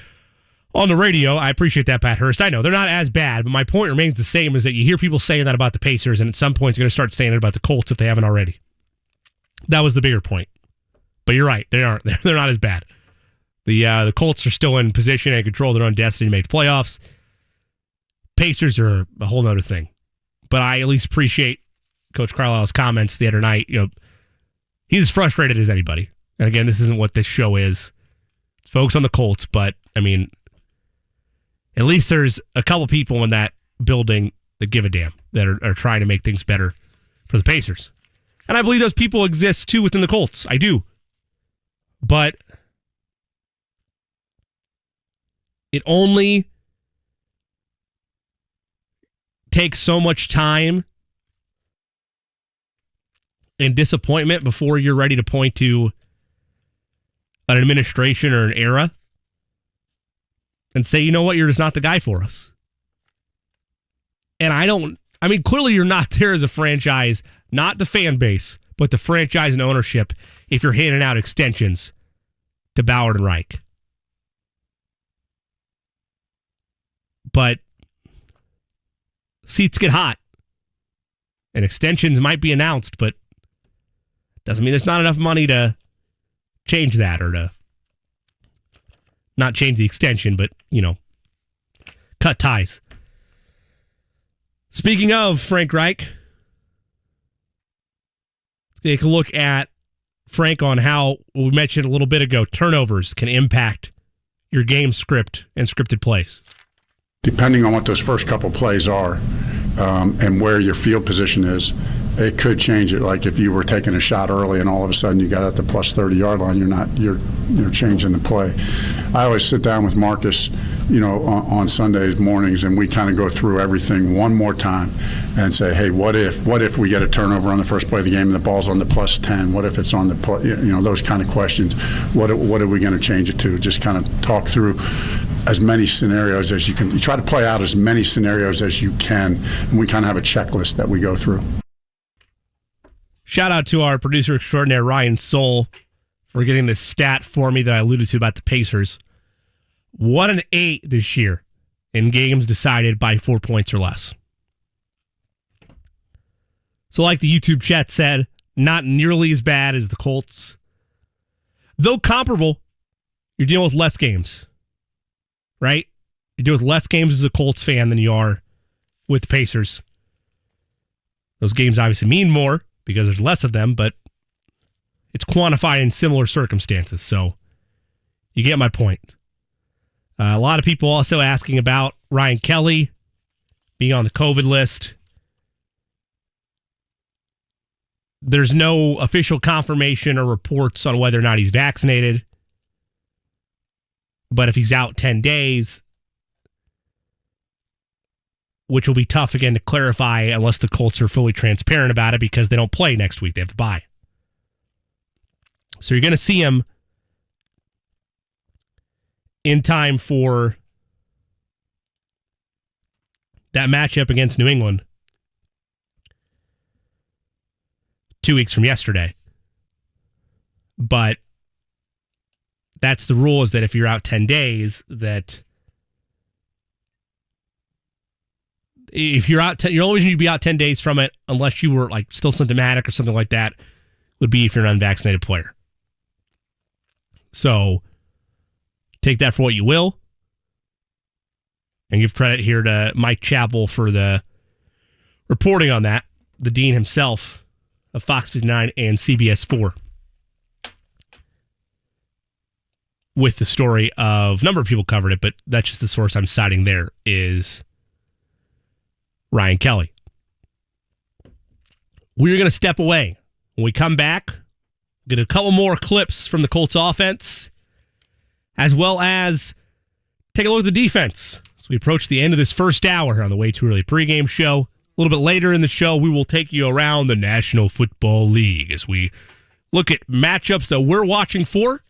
On the radio, I appreciate that, Pat Hurst. I know they're not as bad, but my point remains the same, is that you hear people saying that about the Pacers, and at some point you're going to start saying it about the Colts if they haven't already. That was the bigger point. But you're right, they aren't. They're not as bad. The Colts are still in position and control their own destiny to make the playoffs. Pacers are a whole other thing. But I at least appreciate Coach Carlisle's comments the other night. He's as frustrated as anybody. And again, this isn't what this show is. It's focused on the Colts, but I mean, at least there's a couple people in that building that give a damn, that are trying to make things better for the Pacers. And I believe those people exist too within the Colts. I do. But it only take so much time and disappointment before you're ready to point to an administration or an era and say, you know what, you're just not the guy for us. And clearly you're not there as a franchise, not the fan base, but the franchise and ownership if you're handing out extensions to Ballard and Reich. But seats get hot. And extensions might be announced, but doesn't mean there's not enough money to change that or to not change the extension, but, cut ties. Speaking of Frank Reich, let's take a look at Frank on how we mentioned a little bit ago, turnovers can impact your game script and scripted plays. Depending on what those first couple plays are and where your field position is, it could change it. Like if you were taking a shot early and all of a sudden you got at the plus 30-yard line, you're changing the play. I always sit down with Marcus, on Sundays mornings, and we kind of go through everything one more time and say, hey, what if we get a turnover on the first play of the game and the ball's on the plus 10? What if it's on the those kind of questions? What are we going to change it to? Just kind of talk through as many scenarios as you can. You try to play out as many scenarios as you can, and we kind of have a checklist that we go through. Shout out to our producer extraordinaire, Ryan Soul, for getting the stat for me that I alluded to about the Pacers. 1-8 this year in games decided by 4 points or less. So like the YouTube chat said, not nearly as bad as the Colts. Though comparable, you're dealing with less games, right? You're dealing with less games as a Colts fan than you are with the Pacers. Those games obviously mean more because there's less of them, but it's quantified in similar circumstances. So you get my point. A lot of people also asking about Ryan Kelly being on the COVID list. There's no official confirmation or reports on whether or not he's vaccinated. But if he's out 10 days, which will be tough again to clarify unless the Colts are fully transparent about it because they don't play next week. They have to bye. So you're going to see him in time for that matchup against New England 2 weeks from yesterday. But that's the rule, is that if you're out 10 days, that if you're out, you're always need to be out 10 days from it, unless you were like still symptomatic or something like that, would be if you're an unvaccinated player. So take that for what you will, and give credit here to Mike Chappell for the reporting on that, the dean himself of Fox 59 and CBS 4, with the story of a number of people covered it, but that's just the source I'm citing there is Ryan Kelly. We're going to step away. When we come back, get a couple more clips from the Colts offense, as well as take a look at the defense. So we approach the end of this first hour on the Way Too Early pregame show. A little bit later in the show, we will take you around the National Football League as we look at matchups that we're watching for.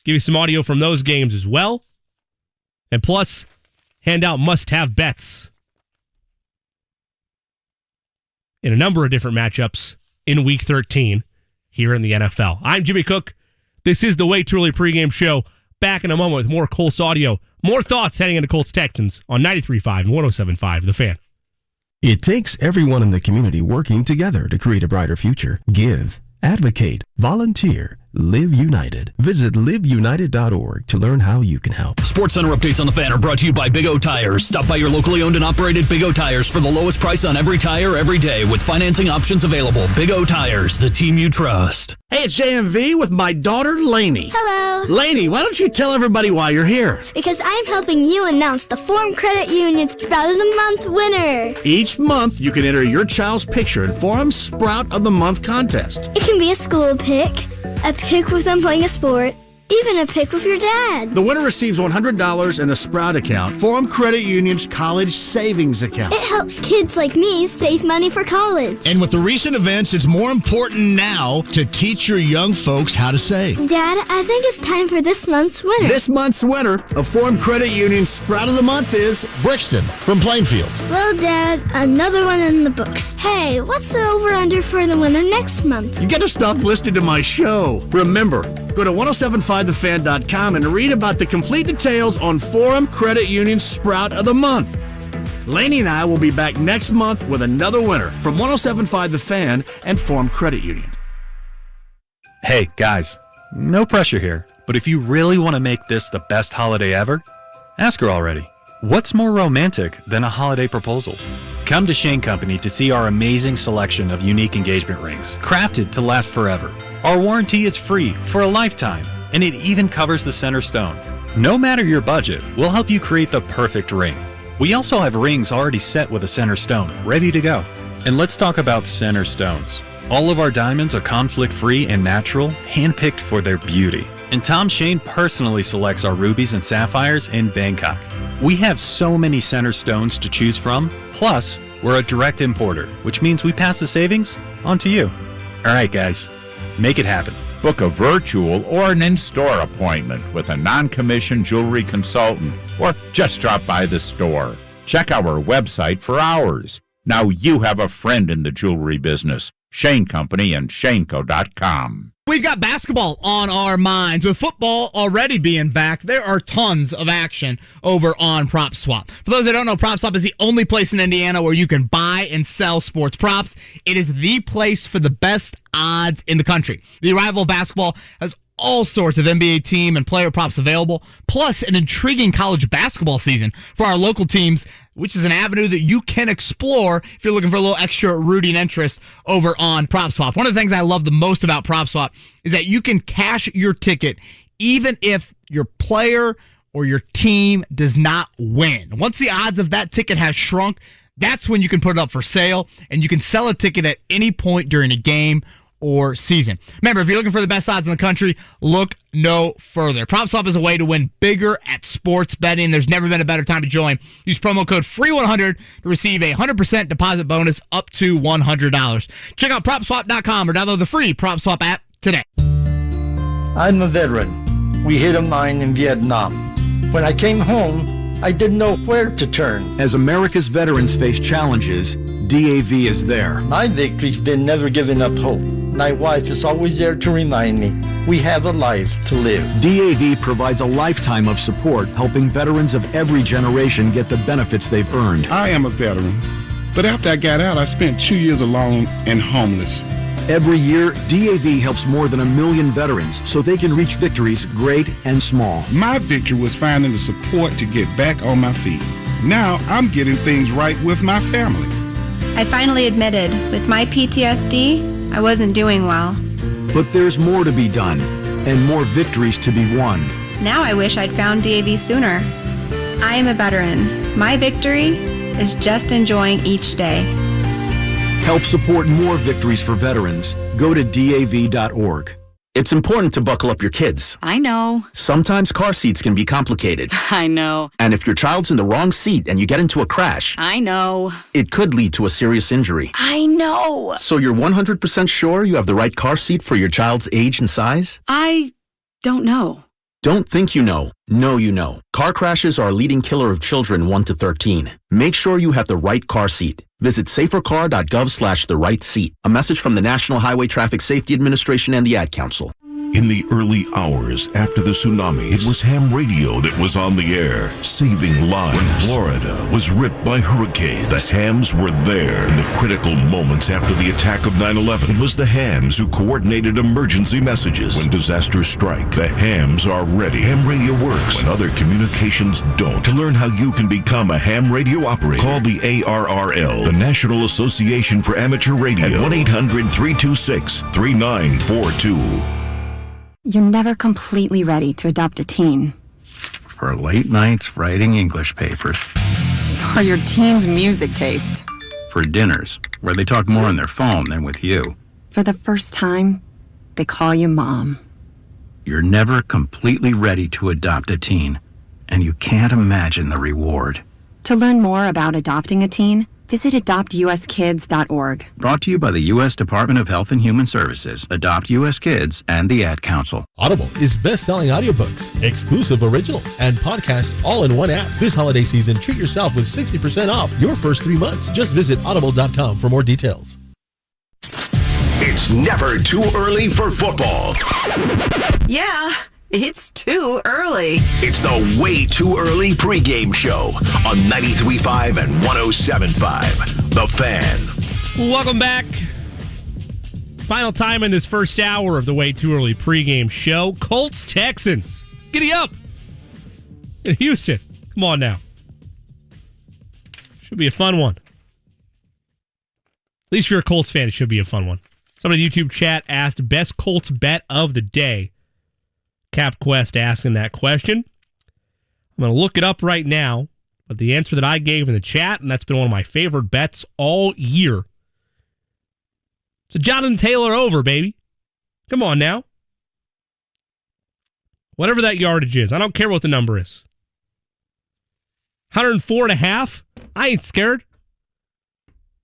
Give you some audio from those games as well. And plus, hand out must-have bets in a number of different matchups in Week 13 here in the NFL. I'm Jimmy Cook. This is the Way Too Early pregame show. Back in a moment with more Colts audio. More thoughts heading into Colts Texans on 93.5 and 107.5 The Fan. It takes everyone in the community working together to create a brighter future. Give, advocate, volunteer, live united. Visit liveunited.org to learn how you can help. Sports Center updates on The Fan are brought to you by Big O Tires. Stop by your locally owned and operated Big O Tires for the lowest price on every tire every day with financing options available. Big O Tires, the team you trust. Hey, it's JMV with my daughter, Lainey. Hello. Lainey, why don't you tell everybody why you're here? Because I'm helping you announce the Forum Credit Union's Sprout of the Month winner. Each month, you can enter your child's picture in Forum's Sprout of the Month contest. It can be a school pic, a pic with them playing a sport, even a pic with your dad. The winner receives $100 in a Sprout account, Forum Credit Union's college savings account. It helps kids like me save money for college. And with the recent events, it's more important now to teach your young folks how to save. Dad, I think it's time for this month's winner. This month's winner of Forum Credit Union's Sprout of the Month is Brixton from Plainfield. Well, Dad, another one in the books. Hey, what's the over-under for the winner next month? You gotta stop listening to my show. Remember, go to 1075thefan.com and read about the complete details on Forum Credit Union's Sprout of the Month. Laney and I will be back next month with another winner from 1075 The Fan and Forum Credit Union. Hey, guys, no pressure here, but if you really want to make this the best holiday ever, ask her already. What's more romantic than a holiday proposal? Come to Shane Company to see our amazing selection of unique engagement rings, crafted to last forever. Our warranty is free for a lifetime, and it even covers the center stone. No matter your budget, we'll help you create the perfect ring. We also have rings already set with a center stone, ready to go. And let's talk about center stones. All of our diamonds are conflict-free and natural, handpicked for their beauty. And Tom Shane personally selects our rubies and sapphires in Bangkok. We have so many center stones to choose from, plus we're a direct importer, which means we pass the savings on to you. All right, guys, make it happen. Book a virtual or an in-store appointment with a non-commissioned jewelry consultant, or just drop by the store. Check our website for hours. Now you have a friend in the jewelry business. Shane Company and shaneco.com. We've got basketball on our minds. With football already being back, there are tons of action over on PropSwap. For those that don't know, PropSwap is the only place in Indiana where you can buy and sell sports props. It is the place for the best odds in the country. The arrival of basketball has all sorts of NBA team and player props available, plus an intriguing college basketball season for our local teams, which is an avenue that you can explore if you're looking for a little extra rooting interest over on PropSwap. One of the things I love the most about PropSwap is that you can cash your ticket even if your player or your team does not win. Once the odds of that ticket has shrunk, that's when you can put it up for sale, and you can sell a ticket at any point during a game or season. Remember, if you're looking for the best odds in the country, look no further. PropSwap is a way to win bigger at sports betting. There's never been a better time to join. Use promo code FREE100 to receive a 100% deposit bonus up to $100. Check out PropSwap.com or download the free PropSwap app today. I'm a veteran. We hit a mine in Vietnam. When I came home, I didn't know where to turn. As America's veterans face challenges, DAV is there. My victory's been never giving up hope. My wife is always there to remind me we have a life to live. DAV provides a lifetime of support, helping veterans of every generation get the benefits they've earned. I am a veteran, but after I got out, I spent 2 years alone and homeless. Every year, DAV helps more than 1 million veterans so they can reach victories great and small. My victory was finding the support to get back on my feet. Now I'm getting things right with my family. I finally admitted, with my PTSD, I wasn't doing well. But there's more to be done, and more victories to be won. Now I wish I'd found DAV sooner. I am a veteran. My victory is just enjoying each day. Help support more victories for veterans. Go to DAV.org. It's important to buckle up your kids. I know. Sometimes car seats can be complicated. I know. And if your child's in the wrong seat and you get into a crash, I know. it could lead to a serious injury. I know. So you're 100% sure you have the right car seat for your child's age and size? I don't know. Don't think you know. Know you know. Car crashes are a leading killer of children 1 to 13. Make sure you have the right car seat. Visit safercar.gov/the right seat. A message from the National Highway Traffic Safety Administration and the Ad Council. In the early hours after the tsunami, it was ham radio that was on the air, saving lives. When Florida was ripped by hurricanes, the hams were there. In the critical moments after the attack of 9/11, it was the hams who coordinated emergency messages. When disasters strike, the hams are ready. Ham radio works when other communications don't. To learn how you can become a ham radio operator, call the ARRL, the National Association for Amateur Radio, at 1-800-326-3942. You're never completely ready to adopt a teen. For late nights writing English papers. For your teen's music taste. For dinners, where they talk more on their phone than with you. For the first time, they call you mom. You're never completely ready to adopt a teen, and you can't imagine the reward. To learn more about adopting a teen, visit adoptuskids.org. Brought to you by the U.S. Department of Health and Human Services, Adopt U.S. Kids, and the Ad Council. Audible is best-selling audiobooks, exclusive originals, and podcasts all in one app. This holiday season, treat yourself with 60% off your first 3 months. Just visit audible.com for more details. It's never too early for football. Yeah, it's too early. It's the Way Too Early pregame show on 93.5 and 107.5. The Fan. Welcome back. Final time in this first hour of the Way Too Early pregame show. Colts, Texans. Giddy up. In Houston. Come on now. Should be a fun one. At least if you're a Colts fan, it should be a fun one. Somebody in YouTube chat asked best Colts bet of the day. CapQuest asking that question. I'm going to look it up right now, but the answer that I gave in the chat, and that's been one of my favorite bets all year. It's a Jonathan Taylor over, baby. Come on now. Whatever that yardage is. I don't care what the number is. 104.5? I ain't scared.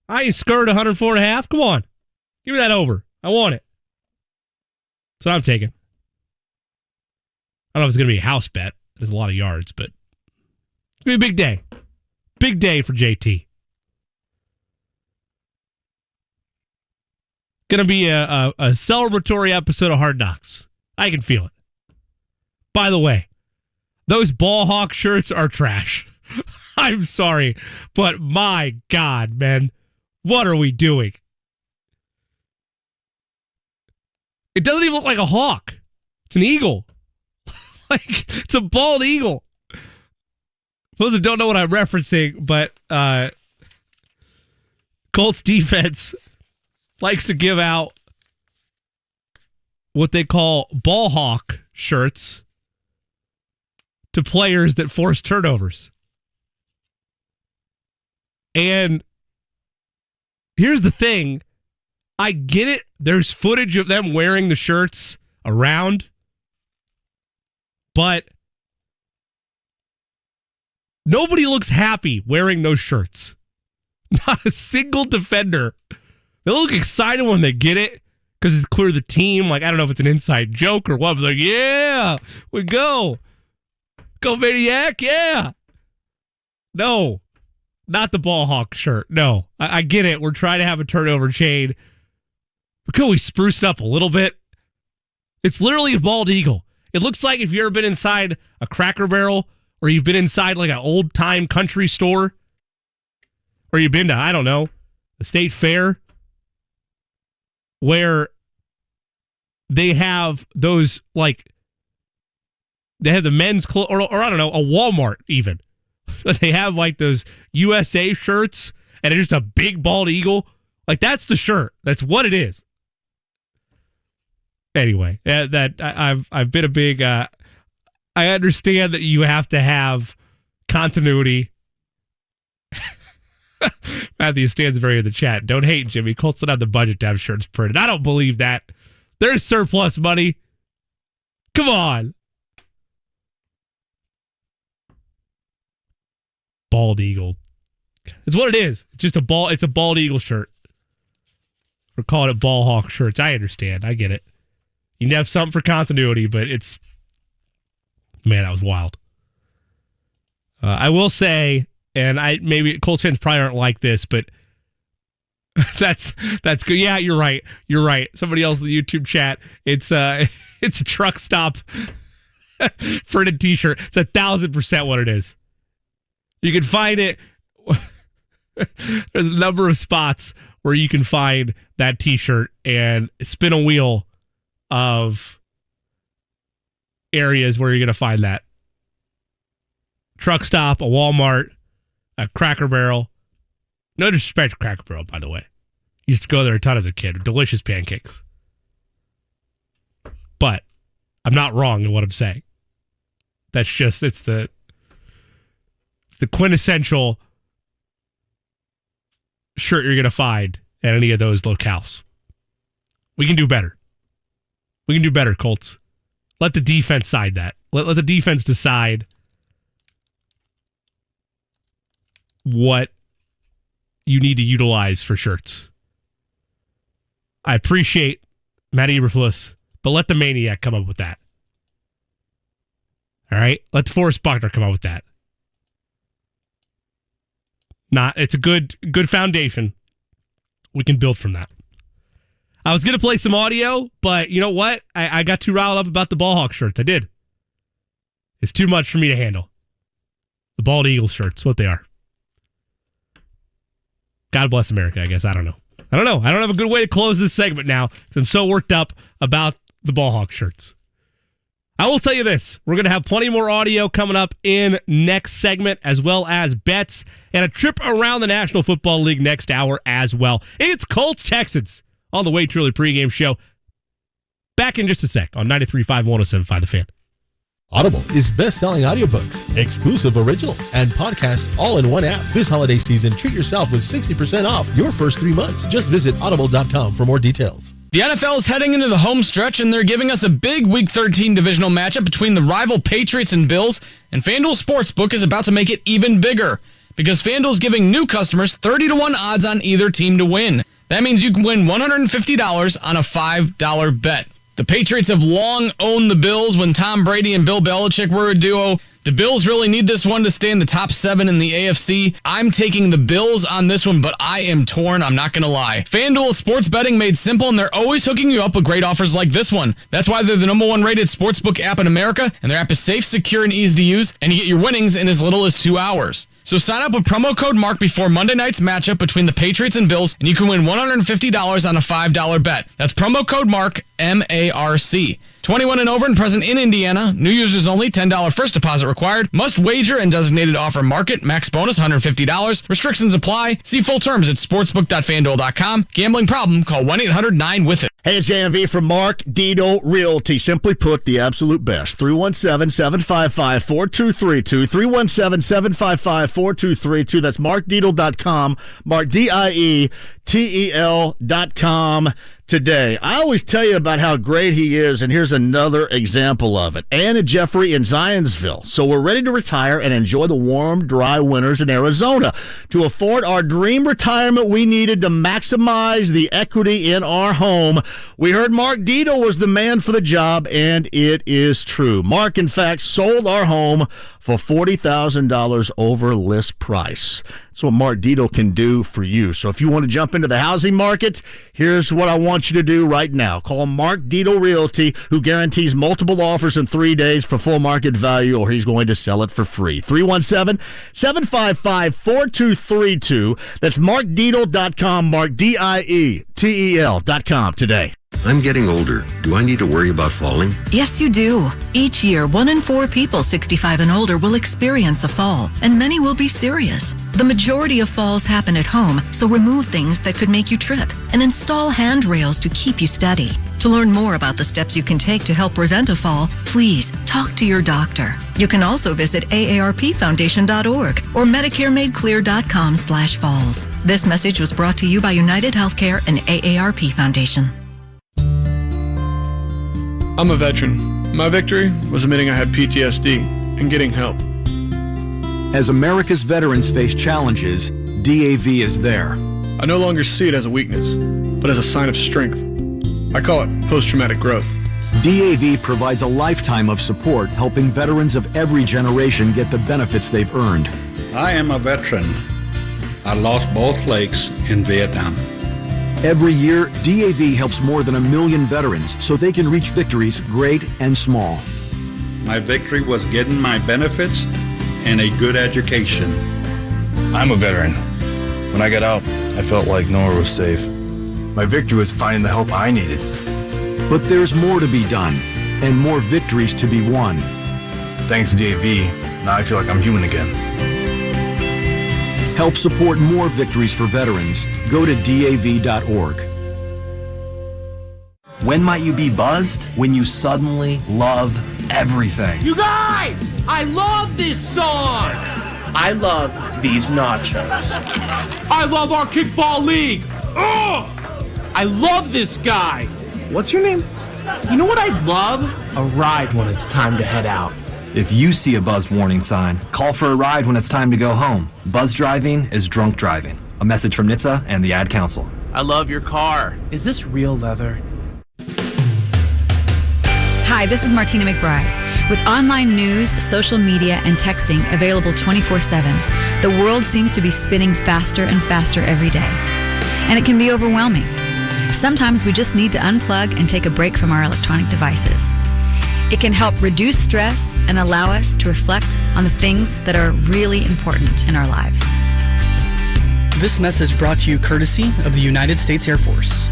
I ain't scared of 104.5. Come on. Give me that over. I want it. That's what I'm taking. I don't know if it's going to be a house bet. There's a lot of yards, but it's going to be a big day. Big day for JT. Going to be a celebratory episode of Hard Knocks. I can feel it. By the way, those ball hawk shirts are trash. I'm sorry, but my God, man, what are we doing? It doesn't even look like a hawk. It's an eagle. It's a bald eagle. For those that don't know what I'm referencing, but Colts defense likes to give out what they call ball hawk shirts to players that force turnovers. And here's the thing. I get it. There's footage of them wearing the shirts around. But nobody looks happy wearing those shirts. Not a single defender. They look excited when they get it because it's clear the team. Like, I don't know if it's an inside joke or what, but like, yeah, we go. Go Maniac, yeah. No, not the ball hawk shirt. No, I get it. We're trying to have a turnover chain. But could we spruce it up a little bit? It's literally a bald eagle. It looks like if you've ever been inside a Cracker Barrel or you've been inside like an old-time country store or you've been to, I don't know, the State Fair where they have those, like, they have the men's clothes, or I don't know, a Walmart even. They have like those USA shirts and it's just a big bald eagle. Like, that's the shirt. That's what it is. Anyway, I've been a big. I understand that you have to have continuity. Matthew Stansbury in the chat. Don't hate Jimmy. Colts don't have the budget to have shirts printed. I don't believe that. There's surplus money. Come on. Bald eagle. It's what it is. It's just a ball. It's a bald eagle shirt. We're calling it ball hawk shirts. I understand. I get it. You can have something for continuity, but it's, man, that was wild. I will say, and maybe Colts fans probably aren't like this, but that's good. Yeah, you're right. You're right. Somebody else in the YouTube chat. It's a truck stop printed T-shirt. It's 1,000% what it is. You can find it. There's a number of spots where you can find that T-shirt and spin a wheel of areas where you're going to find that. Truck stop, a Walmart, a Cracker Barrel. No disrespect to Cracker Barrel, by the way. Used to go there a ton as a kid. Delicious pancakes. But I'm not wrong in what I'm saying. That's just, it's the quintessential shirt you're going to find at any of those locales. We can do better. We can do better, Colts. let the defense side that. Let the defense decide what you need to utilize for shirts. I appreciate Matt Eberflus, but let the Maniac come up with that. All right? Let Deforest Buckner come up with that. It's a good foundation. We can build from that. I was going to play some audio, but you know what? I got too riled up about the Ball Hawk shirts. I did. It's too much for me to handle. The Bald Eagle shirts, what they are. God bless America, I guess. I don't know. I don't have a good way to close this segment now because I'm so worked up about the Ball Hawk shirts. I will tell you this. We're going to have plenty more audio coming up in next segment, as well as bets and a trip around the National Football League next hour as well. It's Colts Texans on the Way Too Early pregame show. Back in just a sec on 93.5, 107.5 The Fan. Audible is best-selling audiobooks, exclusive originals, and podcasts all in one app. This holiday season, treat yourself with 60% off your first 3 months. Just visit audible.com for more details. The NFL is heading into the home stretch, and they're giving us a big Week 13 divisional matchup between the rival Patriots and Bills, and FanDuel Sportsbook is about to make it even bigger because FanDuel is giving new customers 30-1 odds on either team to win. That means you can win $150 on a $5 bet. The Patriots have long owned the Bills when Tom Brady and Bill Belichick were a duo. The Bills really need this one to stay in the top 7 in the AFC. I'm taking the Bills on this one, but I am torn. I'm not going to lie. FanDuel sports betting made simple, and they're always hooking you up with great offers like this one. That's why they're the #1 rated sportsbook app in America, and their app is safe, secure, and easy to use, and you get your winnings in as little as 2 hours. So sign up with promo code MARK before Monday night's matchup between the Patriots and Bills, and you can win $150 on a $5 bet. That's promo code MARK, M-A-R-C. 21 and over and present in Indiana. New users only. $10 first deposit required. Must wager in designated offer market. Max bonus $150. Restrictions apply. See full terms at sportsbook.fanduel.com. Gambling problem? Call 1-800-9-WITH-IT. Hey, it's JMV from Mark Dito Realty. Simply put, the absolute best. 317-755-4232. 317-755-4232. That's markdietel.com. MarkDietel.com today. I always tell you about how great he is, and here's another example of it. Ann and Jeffrey in Zionsville. So we're ready to retire and enjoy the warm, dry winters in Arizona. To afford our dream retirement, we needed to maximize the equity in our home. We heard Mark Dito was the man for the job, and it is true. Mark, in fact, sold our home for $40,000 over list price. That's what Mark Dito can do for you. So if you want to jump into the housing market, here's what I want you to do right now. Call Mark Dito Realty, who guarantees multiple offers in 3 days for full market value, or he's going to sell it for free. 317-755-4232. That's markdietel.com, MarkDietel.com today. I'm getting older. Do I need to worry about falling? Yes, you do. Each year, 1 in 4 people 65 and older will experience a fall, and many will be serious. The majority of falls happen at home, so remove things that could make you trip and install handrails to keep you steady. To learn more about the steps you can take to help prevent a fall, please talk to your doctor. You can also visit aarpfoundation.org or medicaremadeclear.com/falls. This message was brought to you by United Healthcare and AARP Foundation. I'm a veteran. My victory was admitting I had PTSD and getting help. As America's veterans face challenges, DAV is there. I no longer see it as a weakness, but as a sign of strength. I call it post-traumatic growth. DAV provides a lifetime of support, helping veterans of every generation get the benefits they've earned. I am a veteran. I lost both legs in Vietnam. Every year, DAV helps more than 1 million veterans so they can reach victories great and small. My victory was getting my benefits and a good education. I'm a veteran. When I got out, I felt like nowhere was safe. My victory was finding the help I needed. But there's more to be done and more victories to be won. Thanks to DAV, now I feel like I'm human again. Help support more victories for veterans. Go to DAV.org. When might you be buzzed? When you suddenly love everything. You guys! I love this song! I love these nachos. I love our kickball league! Ugh! I love this guy! What's your name? You know what I'd love? A ride when it's time to head out. If you see a buzzed warning sign, call for a ride when it's time to go home. Buzz driving is drunk driving. A message from NHTSA and the Ad Council. I love your car. Is this real leather? Hi, this is Martina McBride. With online news, social media, and texting available 24/7, the world seems to be spinning faster and faster every day. And it can be overwhelming. Sometimes we just need to unplug and take a break from our electronic devices. It can help reduce stress and allow us to reflect on the things that are really important in our lives. This message brought to you courtesy of the United States Air Force.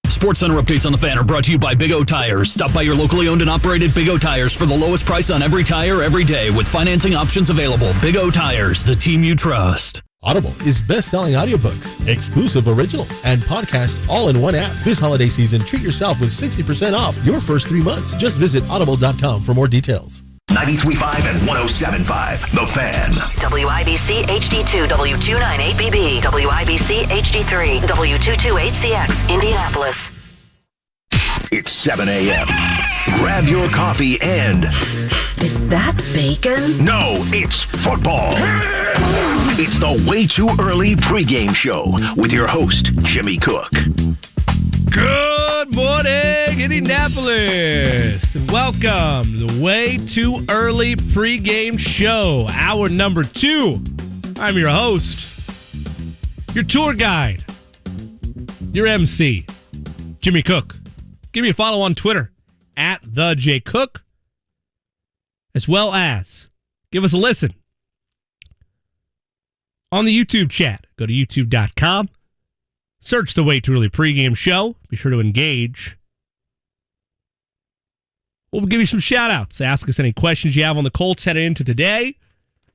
Sports Center updates on the Fan are brought to you by Big O Tires. Stop by your locally owned and operated Big O Tires for the lowest price on every tire every day with financing options available. Big O Tires, the team you trust. Audible is best-selling audiobooks, exclusive originals, and podcasts all in one app. This holiday season, treat yourself with 60% off your first 3 months. Just visit audible.com for more details. 93.5 and 107.5, The Fan. WIBC HD2, W298BB, WIBC HD3, W228CX, Indianapolis. It's 7 a.m. Grab your coffee and... Is that bacon? No, it's football. It's the Way Too Early pregame show with your host, Jimmy Cook. Good morning, Indianapolis. Welcome to the Way Too Early pregame show, hour number 2. I'm your host, your tour guide, your MC, Jimmy Cook. Give me a follow on Twitter, @TheJCook, as well as give us a listen on the YouTube chat. Go to youtube.com. Search the Way Too Early pregame show. Be sure to engage. We'll give you some shout-outs. Ask us any questions you have on the Colts heading into today.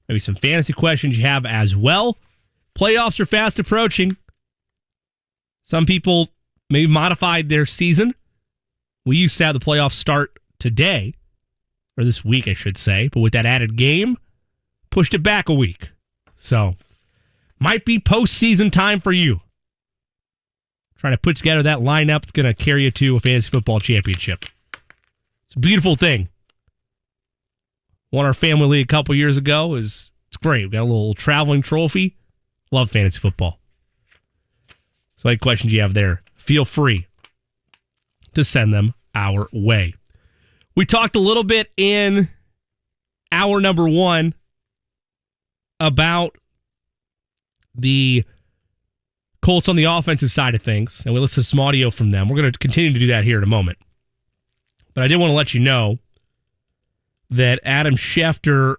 Maybe some fantasy questions you have as well. Playoffs are fast approaching. Some people maybe modified their season. We used to have the playoffs start today, or this week, I should say. But with that added game, pushed it back a week. So, might be postseason time for you. Trying to put together that lineup that's going to carry you to a fantasy football championship. It's a beautiful thing. Won our family league a couple years ago. It's great. We got a little traveling trophy. Love fantasy football. So any questions you have there, feel free to send them our way. We talked a little bit in hour number 1 about the Colts on the offensive side of things, and we listened to some audio from them. We're going to continue to do that here in a moment. But I did want to let you know that Adam Schefter,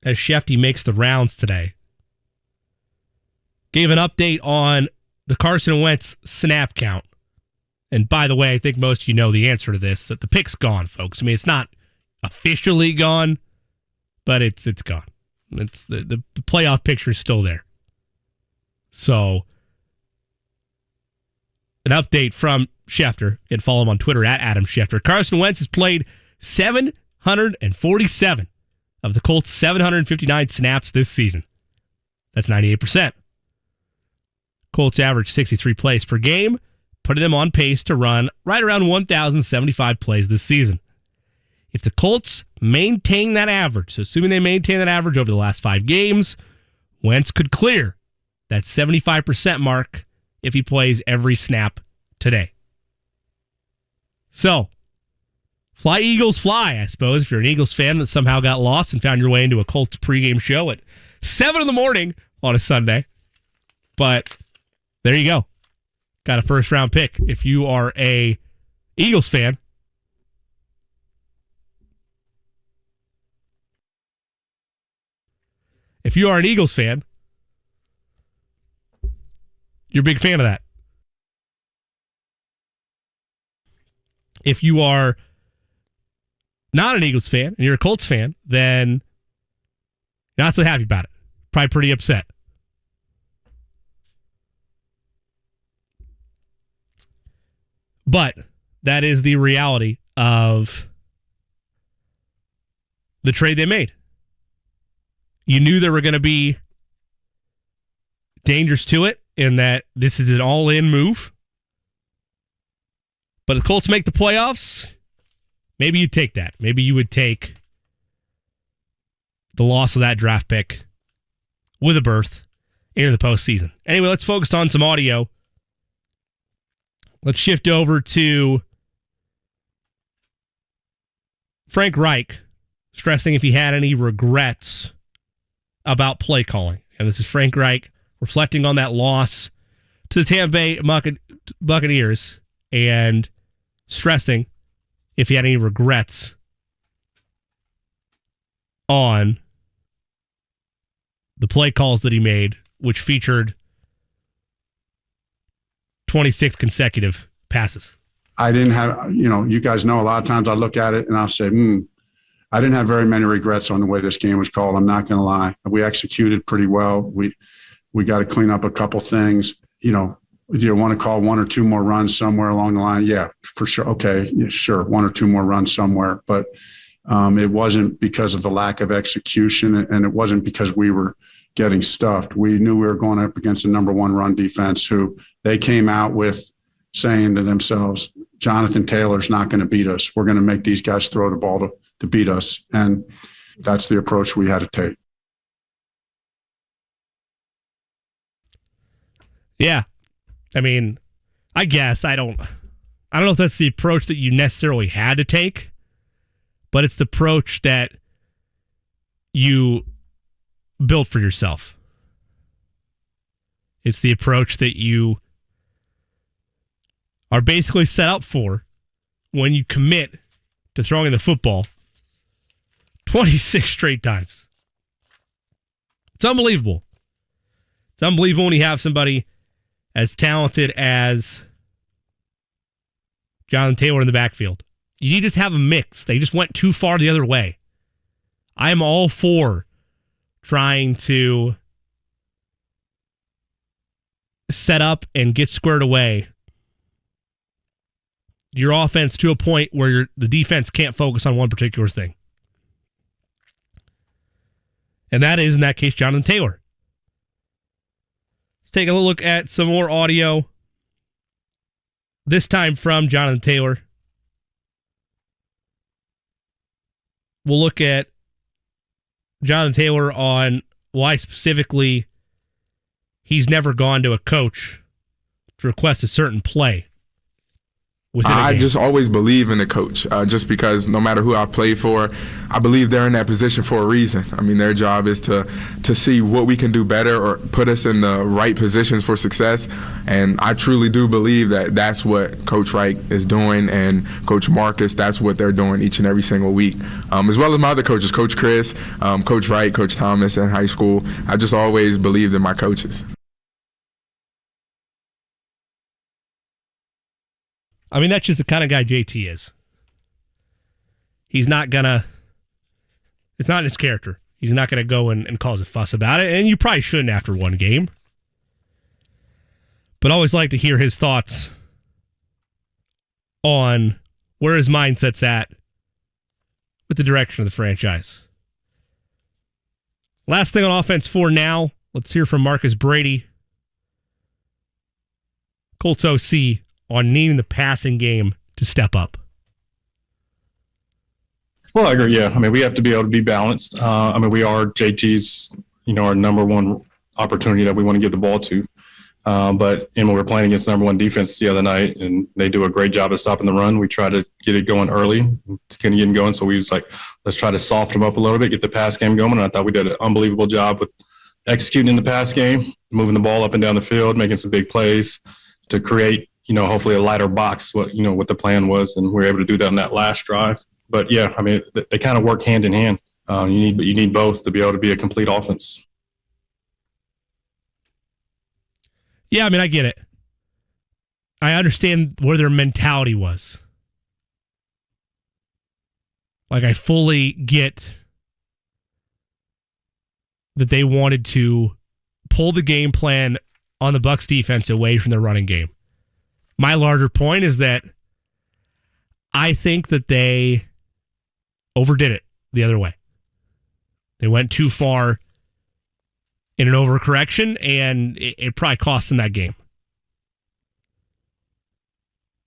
as Shefty makes the rounds today, gave an update on the Carson Wentz snap count. And by the way, I think most of you know the answer to this, that the pick's gone, folks. I mean, it's not officially gone, but it's gone. It's the playoff picture is still there. So, an update from Schefter. You can follow him on Twitter @Adam Schefter. Carson Wentz has played 747 of the Colts' 759 snaps this season. That's 98%. Colts average 63 plays per game, putting them on pace to run right around 1,075 plays this season. If the Colts maintain that average, so assuming they maintain that average over the last 5 games, Wentz could clear that 75% mark if he plays every snap today. So, fly Eagles fly, I suppose, if you're an Eagles fan that somehow got lost and found your way into a Colts pregame show at 7 in the morning on a Sunday. But there you go. Got a first-round pick. If you are a Eagles fan, you're a big fan of that. If you are not an Eagles fan and you're a Colts fan, then you're not so happy about it. Probably pretty upset. But that is the reality of the trade they made. You knew there were going to be dangers to it in that this is an all-in move. But if the Colts make the playoffs, maybe you'd take that. Maybe you would take the loss of that draft pick with a berth into the postseason. Anyway, let's focus on some audio. Let's shift over to Frank Reich, stressing if he had any regrets about play calling. And this is Frank Reich reflecting on that loss to the Tampa Bay Buccaneers and stressing if he had any regrets on the play calls that he made, which featured 26 consecutive passes. I didn't have, you guys know a lot of times I look at it and I'll say, I didn't have very many regrets on the way this game was called. I'm not going to lie. We executed pretty well. We got to clean up a couple things. Do you want to call one or two more runs somewhere along the line? Yeah, for sure. Okay, yeah, sure. One or two more runs somewhere. But it wasn't because of the lack of execution, and it wasn't because we were getting stuffed. We knew we were going up against the number one run defense, who they came out with saying to themselves, Jonathan Taylor's not going to beat us. We're going to make these guys throw the ball to beat us. And that's the approach we had to take. Yeah. I mean, I guess I don't know if that's the approach that you necessarily had to take, but it's the approach that you built for yourself. It's the approach that you are basically set up for when you commit to throwing the football 26 straight times. It's unbelievable. It's unbelievable when you have somebody as talented as Jonathan Taylor in the backfield. You need to just have a mix. They just went too far the other way. I am all for trying to set up and get squared away your offense to a point where the defense can't focus on one particular thing. And that is, in that case, Jonathan Taylor. Let's take a look at some more audio, this time from Jonathan Taylor. We'll look at Jonathan Taylor on why specifically he's never gone to a coach to request a certain play. I just always believe in the coach, just because no matter who I play for, I believe they're in that position for a reason. I mean, their job is to see what we can do better or put us in the right positions for success. And I truly do believe that that's what Coach Reich is doing, and Coach Marcus, that's what they're doing each and every single week. As well as my other coaches, Coach Chris, Coach Wright, Coach Thomas in high school. I just always believed in my coaches. I mean, that's just the kind of guy JT is. He's not gonna, it's not in his character. He's not gonna go and cause a fuss about it, and you probably shouldn't after one game. But I always like to hear his thoughts on where his mindset's at with the direction of the franchise. Last thing on offense for now, let's hear from Marcus Brady, Colts OC, on needing the passing game to step up. Well, I agree. Yeah. I mean, we have to be able to be balanced. We are JT's, our number one opportunity that we want to give the ball to. But when we were playing against the number one defense the other night, and they do a great job of stopping the run, we try to get it going early, get it going. So we was like, let's try to soften them up a little bit, get the pass game going. And I thought we did an unbelievable job with executing in the pass game, moving the ball up and down the field, making some big plays to create, hopefully a lighter box, what the plan was. And we were able to do that on that last drive. But yeah, I mean, they kind of work hand in hand. You need both to be able to be a complete offense. Yeah, I mean, I get it. I understand where their mentality was. Like, I fully get that they wanted to pull the game plan on the Bucs defense away from their running game. My larger point is that I think that they overdid it the other way. They went too far in an overcorrection, and it probably cost them that game.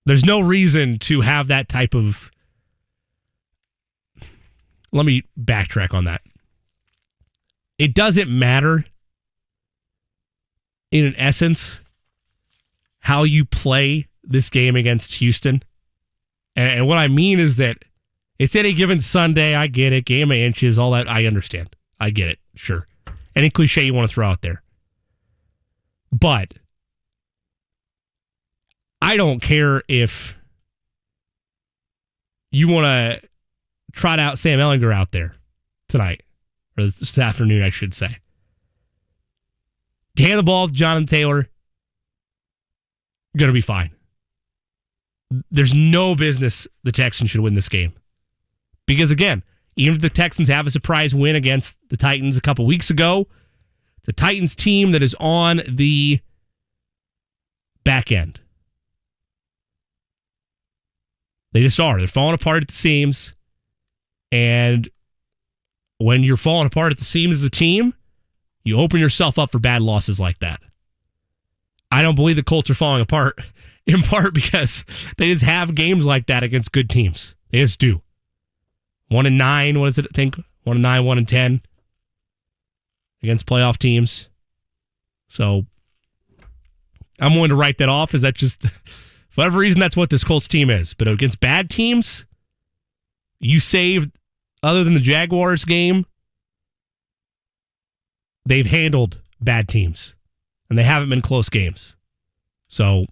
There's no reason to have that type of... Let me backtrack on that. It doesn't matter, in essence, how you play this game against Houston. And what I mean is that it's any given Sunday. I get it. Game of inches, all that. I understand. I get it. Sure. Any cliche you want to throw out there. But I don't care if you want to trot out Sam Ehlinger out there tonight, or this afternoon, I should say. Hand the ball to Jonathan Taylor, you're going to be fine. There's no business the Texans should win this game. Because, again, even if the Texans have a surprise win against the Titans a couple weeks ago, the Titans team that is on the back end. They just are. They're falling apart at the seams. And when you're falling apart at the seams as a team, you open yourself up for bad losses like that. I don't believe the Colts are falling apart, in part because they just have games like that against good teams. They just do. 1-9, what is it, I think? 1-9, 1-10 against playoff teams. So I'm willing to write that off. Is that just, for whatever reason, that's what this Colts team is. But against bad teams, you saved, other than the Jaguars game, they've handled bad teams. And they haven't been close games. So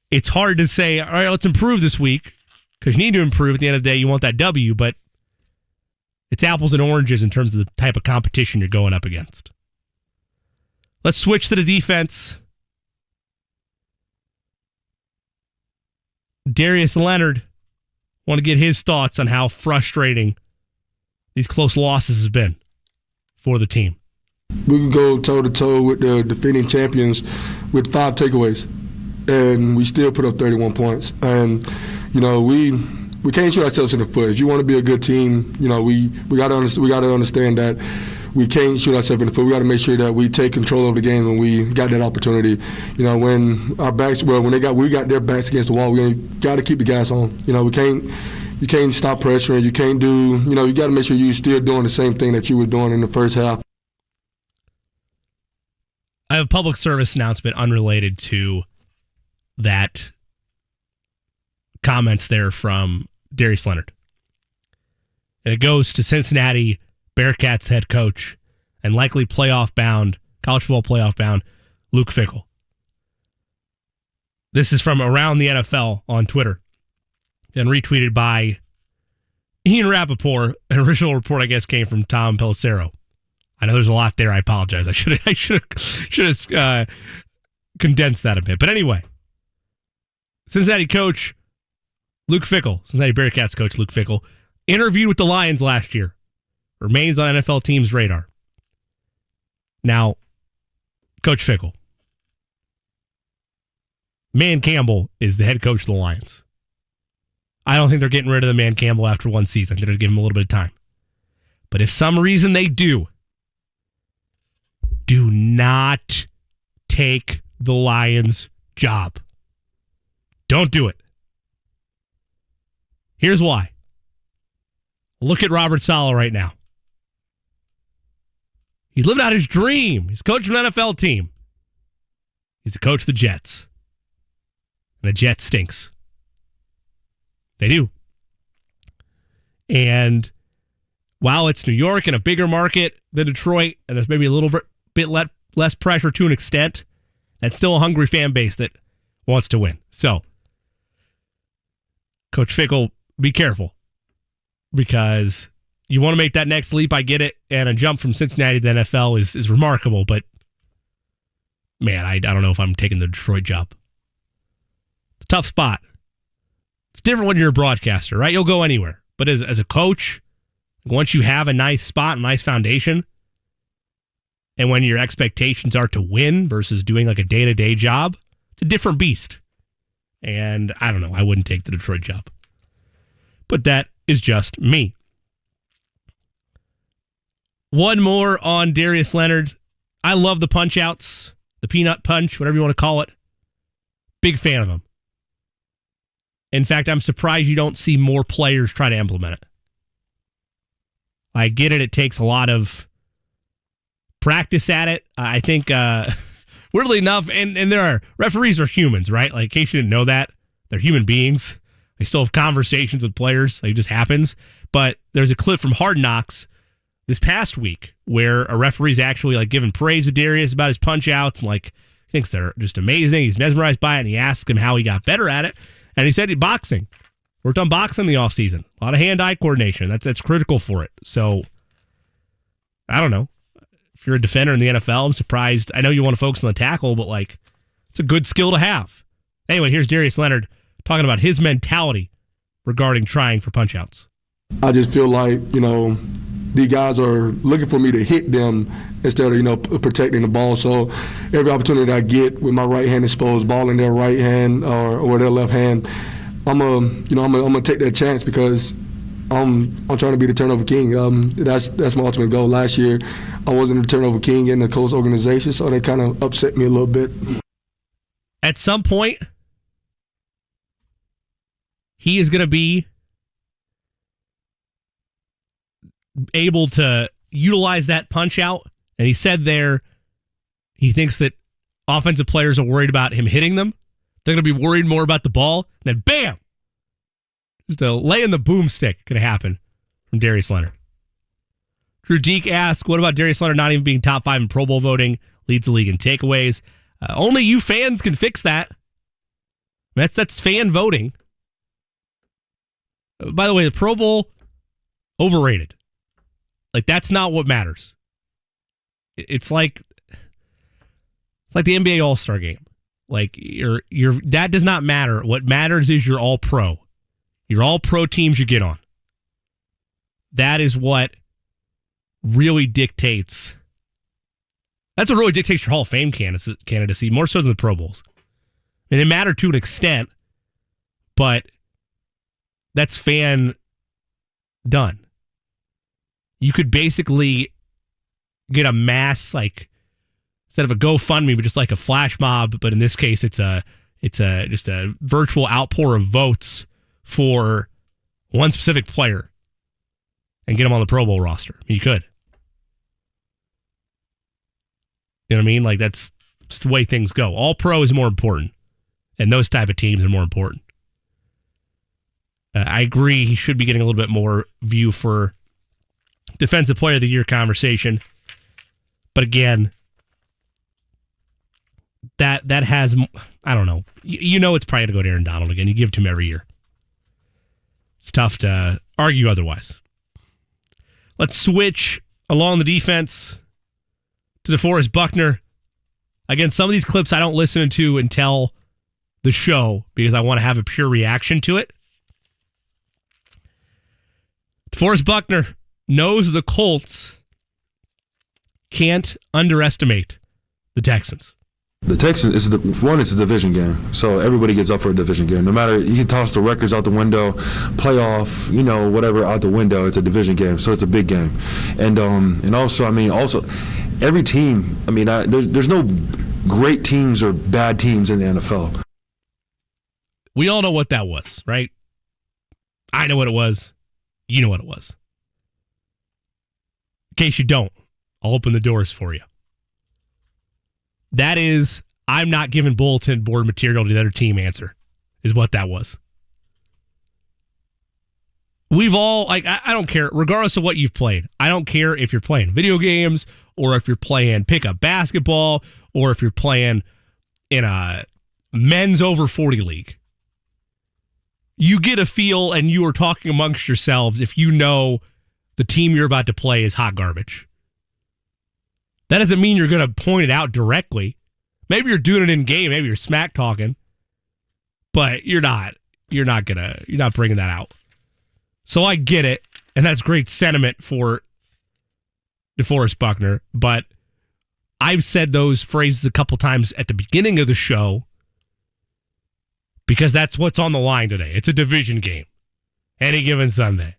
it's hard to say, all right, let's improve this week. Because you need to improve. At the end of the day, you want that W, but it's apples and oranges in terms of the type of competition you're going up against. Let's switch to the defense. Darius Leonard, want to get his thoughts on how frustrating these close losses has been for the team. We can go toe-to-toe with the defending champions with 5 takeaways, and we still put up 31 points. And we can't shoot ourselves in the foot. If you want to be a good team, we got to understand that we can't shoot ourselves in the foot. We got to make sure that we take control of the game when we got that opportunity. When our backs, we got their backs against the wall, we got to keep the gas on. You can't stop pressuring. You can't do. You got to make sure you're still doing the same thing that you were doing in the first half. I have a public service announcement unrelated to that. Comments there from Darius Leonard. And it goes to Cincinnati Bearcats head coach and likely college football playoff bound, Luke Fickell. This is from Around the NFL on Twitter and retweeted by Ian Rappaport. An original report, I guess, came from Tom Pelissero. I know there's a lot there. I apologize. I should have condensed that a bit. But anyway, Cincinnati coach Luke Fickell, Cincinnati Bearcats coach Luke Fickell, interviewed with the Lions last year, remains on NFL teams' radar. Now, Coach Fickell, Man Campbell is the head coach of the Lions. I don't think they're getting rid of the Man Campbell after one season. They're going to give him a little bit of time. But if some reason they do not take the Lions' job. Don't do it. Here's why. Look at Robert Saleh right now. He's living out his dream. He's coaching an NFL team. He's the coach of the Jets. And the Jets stinks. They do. And while it's New York and a bigger market than Detroit, and there's maybe a little bit less pressure to an extent, that's still a hungry fan base that wants to win. So, Coach Fickell, be careful, because you want to make that next leap. I get it, and a jump from Cincinnati to the NFL is remarkable, but man, I don't know if I'm taking the Detroit job. It's a tough spot. It's different when you're a broadcaster, right? You'll go anywhere. But as a coach, once you have a nice spot, a nice foundation, and when your expectations are to win versus doing like a day-to-day job, it's a different beast. And I don't know, I wouldn't take the Detroit job. But that is just me. One more on Darius Leonard. I love the punch outs, the peanut punch, whatever you want to call it. Big fan of them. In fact, I'm surprised you don't see more players try to implement it. I get it. It takes a lot of practice at it. I think, weirdly enough, and referees are humans, right? Like, in case you didn't know that, they're human beings. They still have conversations with players. Like, it just happens. But there's a clip from Hard Knocks this past week where a referee's actually like giving praise to Darius about his punch outs and like thinks they're just amazing. He's mesmerized by it, and he asks him how he got better at it. And he said boxing. Worked on boxing in the offseason. A lot of hand-eye coordination. That's critical for it. So, I don't know. If you're a defender in the NFL, I'm surprised. I know you want to focus on the tackle, but like, it's a good skill to have. Anyway, here's Darius Leonard talking about his mentality regarding trying for punch-outs. I just feel like, these guys are looking for me to hit them instead of, protecting the ball. So every opportunity I get with my right hand exposed, ball in their right hand or their left hand, I'm gonna take that chance because I'm trying to be the turnover king. That's my ultimate goal. Last year, I wasn't the turnover king in the Colts organization, so that kind of upset me a little bit. At some point, he is going to be able to utilize that punch out. And he said there, he thinks that offensive players are worried about him hitting them. They're going to be worried more about the ball. And then bam! Just a lay in the boomstick going to happen from Darius Leonard. Drew Deek asks, what about Darius Leonard not even being top 5 in Pro Bowl voting? Leads the league in takeaways. Only you fans can fix that. That's fan voting. By the way, the Pro Bowl, overrated. Like, that's not what matters. It's like the NBA All-Star game. Like, that does not matter. What matters is you're all-pro. Your all-pro teams you get on. That is what really dictates. That's what really dictates your Hall of Fame candidacy, more so than the Pro Bowls. And they matter to an extent, but that's fan done. You could basically get a mass, like, instead of a GoFundMe, but just like a flash mob. But in this case, it's just a virtual outpour of votes for one specific player and get him on the Pro Bowl roster. I mean, you could. You know what I mean? Like, that's just the way things go. All pro is more important, and those type of teams are more important. I agree he should be getting a little bit more view for Defensive Player of the Year conversation. But again, that has, I don't know. You know it's probably going to go to Aaron Donald again. You give it to him every year. It's tough to argue otherwise. Let's switch along the defense to Deforest Buckner. Again, some of these clips I don't listen to until the show because I want to have a pure reaction to it. Deforest Buckner knows the Colts can't underestimate the Texans. The Texans, it's a division game, so everybody gets up for a division game. No matter, you can toss the records out the window, playoff, whatever out the window, it's a division game, so it's a big game. And also, every team, there's no great teams or bad teams in the NFL. We all know what that was, right? I know what it was. You know what it was. In case you don't, I'll open the doors for you. That is, I'm not giving bulletin board material to the other team answer, is what that was. We've all, I don't care, regardless of what you've played. I don't care if you're playing video games or if you're playing pickup basketball or if you're playing in a men's over 40 league. You get a feel and you are talking amongst yourselves if you know the team you're about to play is hot garbage. That doesn't mean you're going to point it out directly. Maybe you're doing it in game. Maybe you're smack talking, but you're not bringing that out. So I get it. And that's great sentiment for DeForest Buckner. But I've said those phrases a couple times at the beginning of the show because that's what's on the line today. It's a division game. Any given Sunday.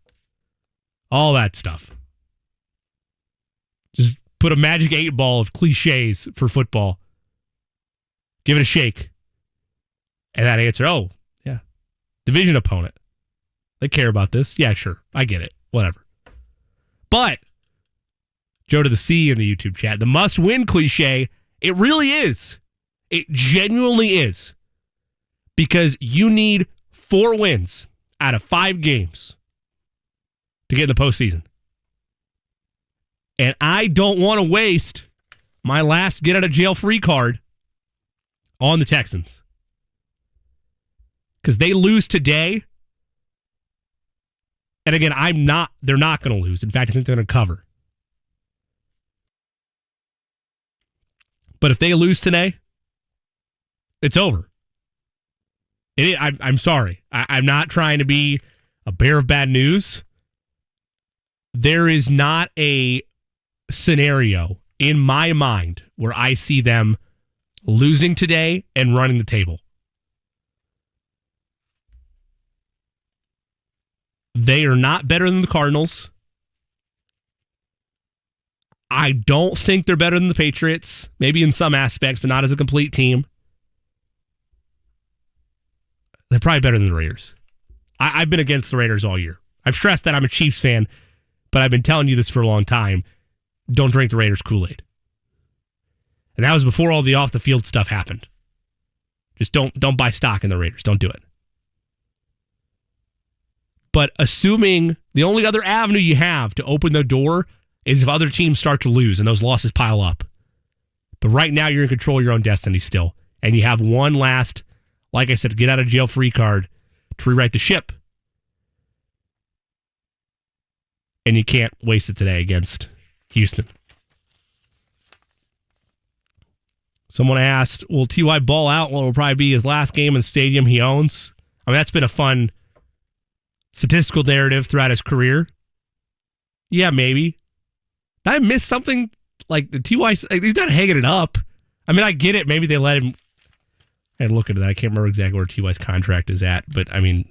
All that stuff. Just put a magic 8 ball of cliches for football. Give it a shake. And that answer, oh, yeah. Division opponent. They care about this. Yeah, sure. I get it. Whatever. But, Joe to the C in the YouTube chat, the must-win cliche, it really is. It genuinely is. Because you need 4 wins out of 5 games to get in the postseason. And I don't want to waste my last get-out-of-jail-free card on the Texans. Because they lose today. And again, they're not going to lose. In fact, I think they're going to cover. But if they lose today, it's over. I'm sorry. I'm not trying to be a bearer of bad news. There is not a scenario in my mind where I see them losing today and running the table. They are not better than the Cardinals. I don't think they're better than the Patriots, maybe in some aspects, but not as a complete team. They're probably better than the Raiders. I've been against the Raiders all year. I've stressed that I'm a Chiefs fan, but I've been telling you this for a long time. Don't drink the Raiders Kool-Aid. And that was before all the off-the-field stuff happened. Just don't buy stock in the Raiders. Don't do it. But assuming the only other avenue you have to open the door is if other teams start to lose and those losses pile up. But right now you're in control of your own destiny still. And you have one last, like I said, get out of jail free card to rewrite the ship. And you can't waste it today against Houston. Someone asked, will T.Y. ball out? Well, it'll probably be his last game in the stadium he owns. I mean, that's been a fun statistical narrative throughout his career. Yeah, maybe. Did I miss something? Like the T.Y., he's not hanging it up. I mean, I get it. Maybe they let him. I had to look into that. I can't remember exactly where T.Y.'s contract is at, but I mean,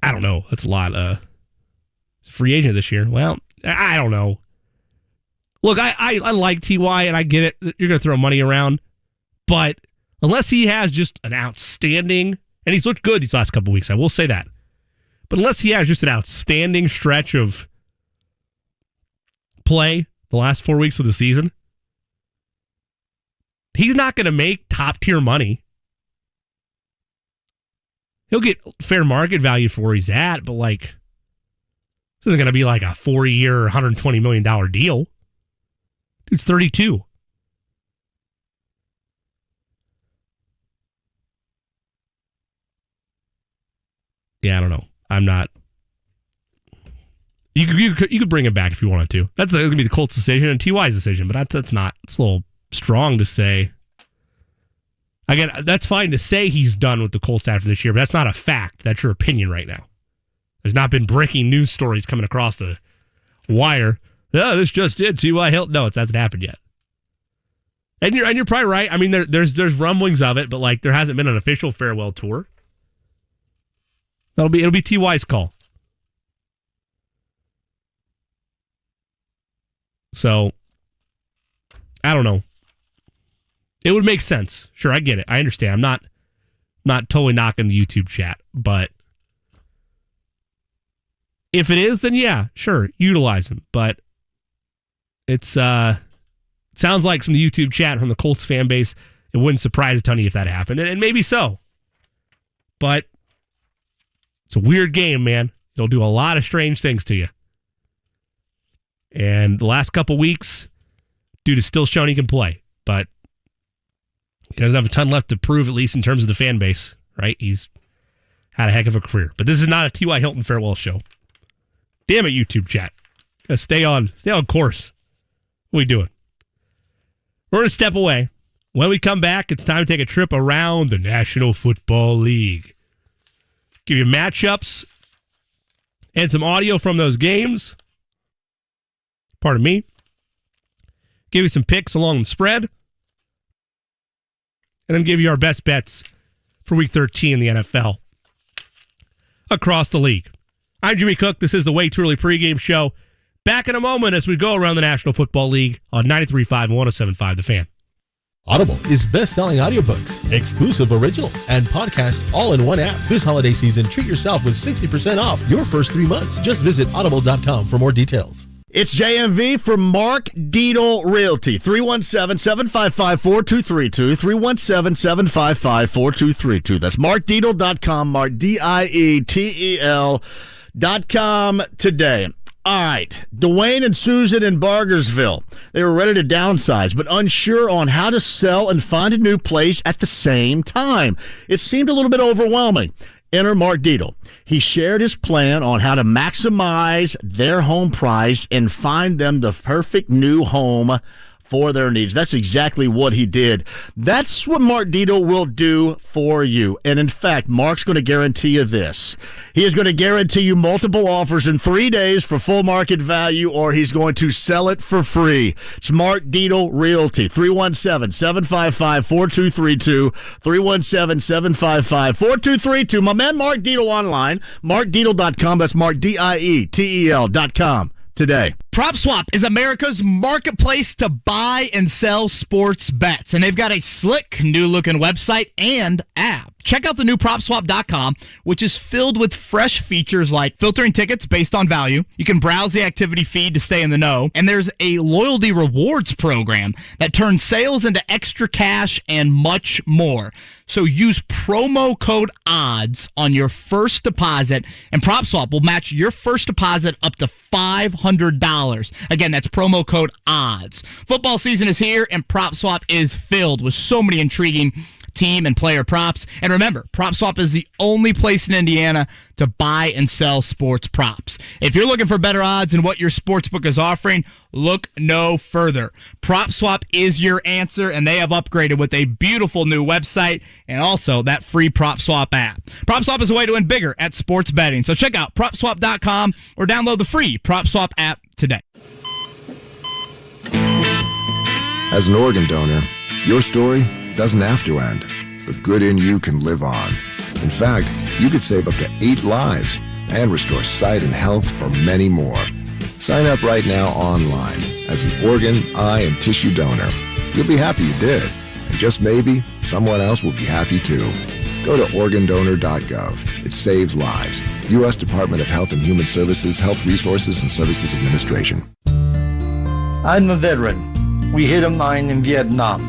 I don't know. That's a lot. He's a free agent this year. Well, I don't know. Look, I like T.Y. and I get it. You're going to throw money around, but unless he has just an outstanding, and he's looked good these last couple weeks, I will say that. But unless he has just an outstanding stretch of play the last 4 weeks of the season, he's not going to make top-tier money. He'll get fair market value for where he's at, but this isn't going to be like a 4-year, $120 million deal. Dude's 32. Yeah, I don't know. I'm not. You could bring him back if you wanted to. That's going to be the Colts' decision and T.Y.'s decision, but that's not. It's a little strong to say. Again, that's fine to say he's done with the Colts after this year, but that's not a fact. That's your opinion right now. There's not been breaking news stories coming across the wire. Oh, this just did. T.Y. Hilton. No, it hasn't happened yet. And you're probably right. I mean, there's rumblings of it, but there hasn't been an official farewell tour. It'll be T.Y.'s call. So, I don't know. It would make sense. Sure, I get it. I understand. I'm not totally knocking the YouTube chat, but if it is, then yeah, sure, utilize him. But it sounds like from the YouTube chat, from the Colts fan base, it wouldn't surprise a ton of you if that happened, and maybe so. But it's a weird game, man. It'll do a lot of strange things to you. And the last couple weeks, dude is still showing he can play, but he doesn't have a ton left to prove, at least in terms of the fan base, right? He's had a heck of a career. But this is not a T.Y. Hilton farewell show. Damn it, YouTube chat. Gotta stay on course. What are we doing? We're going to step away. When we come back, it's time to take a trip around the National Football League. Give you matchups and some audio from those games. Pardon me. Give you some picks along the spread. And then give you our best bets for Week 13 in the NFL across the league. I'm Jimmy Cook. This is the Way Too Early pregame show. Back in a moment as we go around the National Football League on 93.5 and 107.5 The Fan. Audible is best-selling audiobooks, exclusive originals, and podcasts all in one app. This holiday season, treat yourself with 60% off your first 3 months. Just visit audible.com for more details. It's JMV from Mark Deedle Realty, 317-755-4232, 317-755-4232. That's markdeedle.com, Mark, DIETEL.com today. All right, Dwayne and Susan in Bargersville, they were ready to downsize, but unsure on how to sell and find a new place at the same time. It seemed a little bit overwhelming. Enter Mark Deedle. He shared his plan on how to maximize their home price and find them the perfect new home for their needs. That's exactly what he did. That's what Mark Deedle will do for you. And in fact, Mark's going to guarantee you this. He is going to guarantee you multiple offers in 3 days for full market value, or he's going to sell it for free. It's Mark Deedle Realty, 317-755-4232, 317-755-4232. My man Mark Deedle online, markdeedle.com. That's Mark, DIETEL.com today. PropSwap is America's marketplace to buy and sell sports bets, and they've got a slick new-looking website and app. Check out the new PropSwap.com, which is filled with fresh features like filtering tickets based on value. You can browse the activity feed to stay in the know, and there's a loyalty rewards program that turns sales into extra cash and much more. So use promo code ODDS on your first deposit, and PropSwap will match your first deposit up to $500. Again, that's promo code ODDS. Football season is here, and PropSwap is filled with so many intriguing team and player props. And remember, PropSwap is the only place in Indiana to buy and sell sports props. If you're looking for better odds than what your sportsbook is offering, look no further. PropSwap is your answer, and they have upgraded with a beautiful new website and also that free PropSwap app. PropSwap is a way to win bigger at sports betting. So check out PropSwap.com or download the free PropSwap app today. As an organ donor, your story doesn't have to end. The good in you can live on. In fact, you could save up to 8 lives and restore sight and health for many more. Sign up right now online as an organ, eye, and tissue donor. You'll be happy you did, and just maybe someone else will be happy too. Go to organdonor.gov. It saves lives. U.S. Department of Health and Human Services, Health Resources and Services Administration. I'm a veteran. We hit a mine in Vietnam.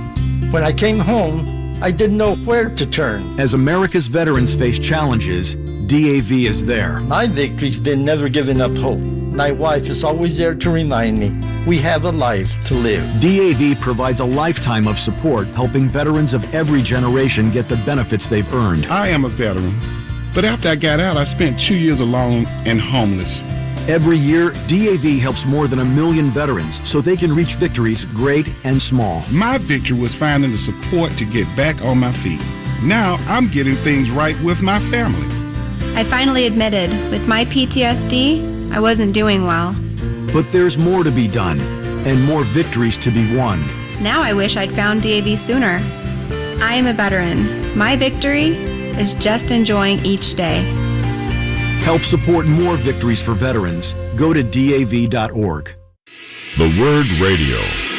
When I came home, I didn't know where to turn. As America's veterans face challenges, DAV is there. My victory's been never giving up hope. My wife is always there to remind me we have a life to live. DAV provides a lifetime of support, helping veterans of every generation get the benefits they've earned. I am a veteran, but after I got out, I spent 2 years alone and homeless. Every year, DAV helps more than 1 million veterans so they can reach victories great and small. My victory was finding the support to get back on my feet. Now I'm getting things right with my family. I finally admitted, with my PTSD, I wasn't doing well. But there's more to be done and more victories to be won. Now I wish I'd found DAV sooner. I am a veteran. My victory is just enjoying each day. Help support more victories for veterans. Go to DAV.org. The word radio.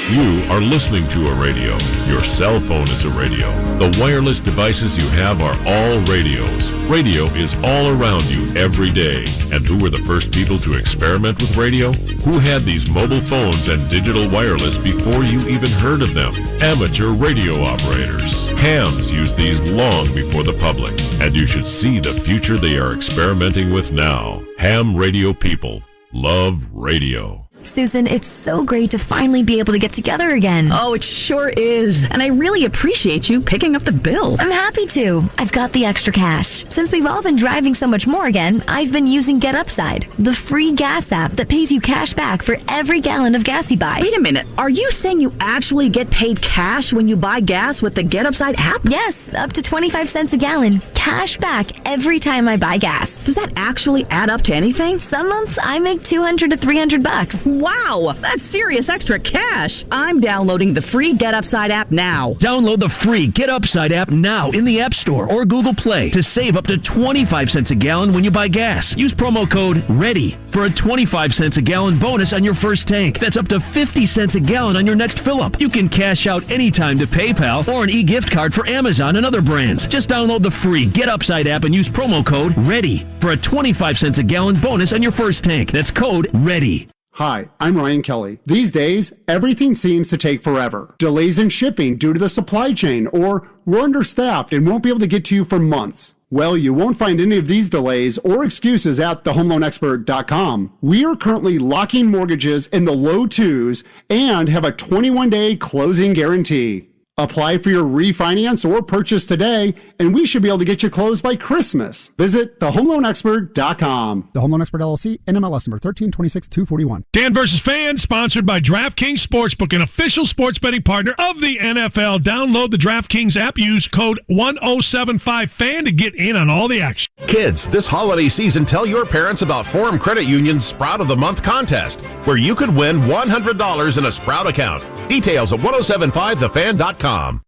You are listening to a radio. Your cell phone is a radio. The wireless devices you have are all radios. Radio is all around you every day. And who were the first people to experiment with radio? Who had these mobile phones and digital wireless before you even heard of them? Amateur radio operators. Hams used these long before the public. And you should see the future they are experimenting with now. Ham radio people love radio. Susan, it's so great to finally be able to get together again. Oh, it sure is. And I really appreciate you picking up the bill. I'm happy to. I've got the extra cash. Since we've all been driving so much more again, I've been using Get Upside, the free gas app that pays you cash back for every gallon of gas you buy. Wait a minute. Are you saying you actually get paid cash when you buy gas with the Get Upside app? Yes, up to 25 cents a gallon. Cash back every time I buy gas. Does that actually add up to anything? Some months I make $200 to $300. Wow, that's serious extra cash. I'm downloading the free Get Upside app now. Download the free Get Upside app now in the App Store or Google Play to save up to 25 cents a gallon when you buy gas. Use promo code READY for a 25 cents a gallon bonus on your first tank. That's up to 50 cents a gallon on your next fill-up. You can cash out anytime to PayPal or an e-gift card for Amazon and other brands. Just download the free Get Upside app and use promo code READY for a 25 cents a gallon bonus on your first tank. That's code READY. Hi, I'm Ryan Kelly. These days, everything seems to take forever. Delays in shipping due to the supply chain, or we're understaffed and won't be able to get to you for months. Well, you won't find any of these delays or excuses at thehomeloanexpert.com. We are currently locking mortgages in the low 2s and have a 21-day closing guarantee. Apply for your refinance or purchase today, and we should be able to get you closed by Christmas. Visit thehomeloanexpert.com. The Home Loan Expert LLC, NMLS number 1326241. Dan versus Fan, sponsored by DraftKings Sportsbook, an official sports betting partner of the NFL. Download the DraftKings app. Use code 1075FAN to get in on all the action. Kids, this holiday season, tell your parents about Forum Credit Union's Sprout of the Month contest, where you could win $100 in a Sprout account. Details at 1075thefan.com.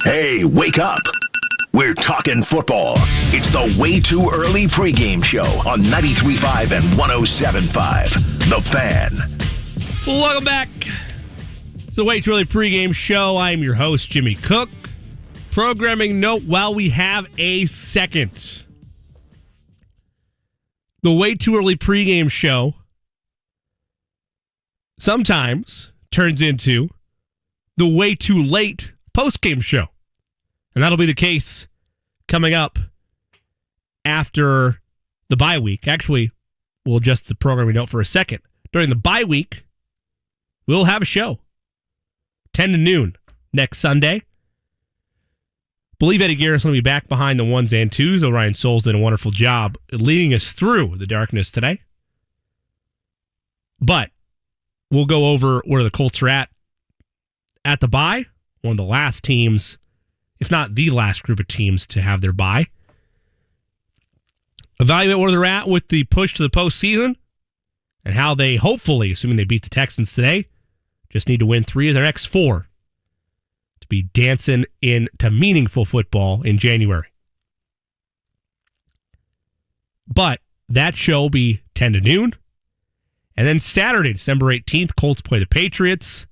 Hey, wake up. We're talking football. It's the Way Too Early pregame show on 93.5 and 107.5. The Fan. Welcome back to the Way Too Early pregame show. I'm your host, Jimmy Cook. Programming note while we have a second. The Way Too Early pregame show sometimes turns into the Way Too Late postgame show. And that'll be the case coming up after the bye week. Actually, we'll adjust the programming note for a second. During the bye week, we'll have a show. 10 to noon next Sunday. Believe Eddie Garris will be back behind the ones and twos. Orion Souls did a wonderful job leading us through the darkness today. But we'll go over where the Colts are at the bye. One of the last teams, if not the last group of teams to have their bye. Evaluate where they're at with the push to the postseason and how they hopefully, assuming they beat the Texans today, just need to win 3 of their next 4 to be dancing into meaningful football in January. But that show will be 10 to noon. And then Saturday, December 18th, Colts play the Patriots.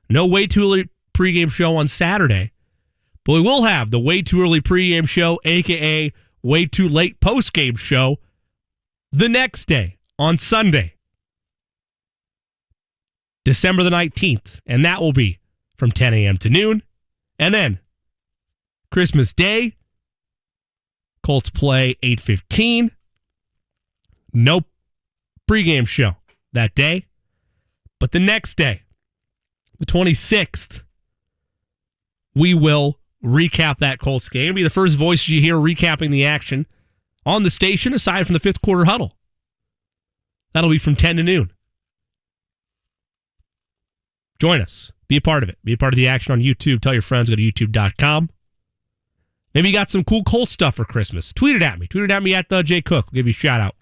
No Way Too Early pregame show on Saturday. But we will have the Way Too Early pregame show, a.k.a. Way Too Late postgame show, the next day on Sunday, December the 19th. And that will be from 10 a.m. to noon. And then Christmas Day, Colts play 8:15. No pregame show that day. But the next day, the 26th, we will recap that Colts game. It'll be the first voices you hear recapping the action on the station, aside from the fifth quarter huddle. That'll be from 10 to noon. Join us. Be a part of it. Be a part of the action on YouTube. Tell your friends. Go to youtube.com. Maybe you got some cool Colts stuff for Christmas. Tweet it at me. Tweet it at me at J Cook. We'll give you a shout out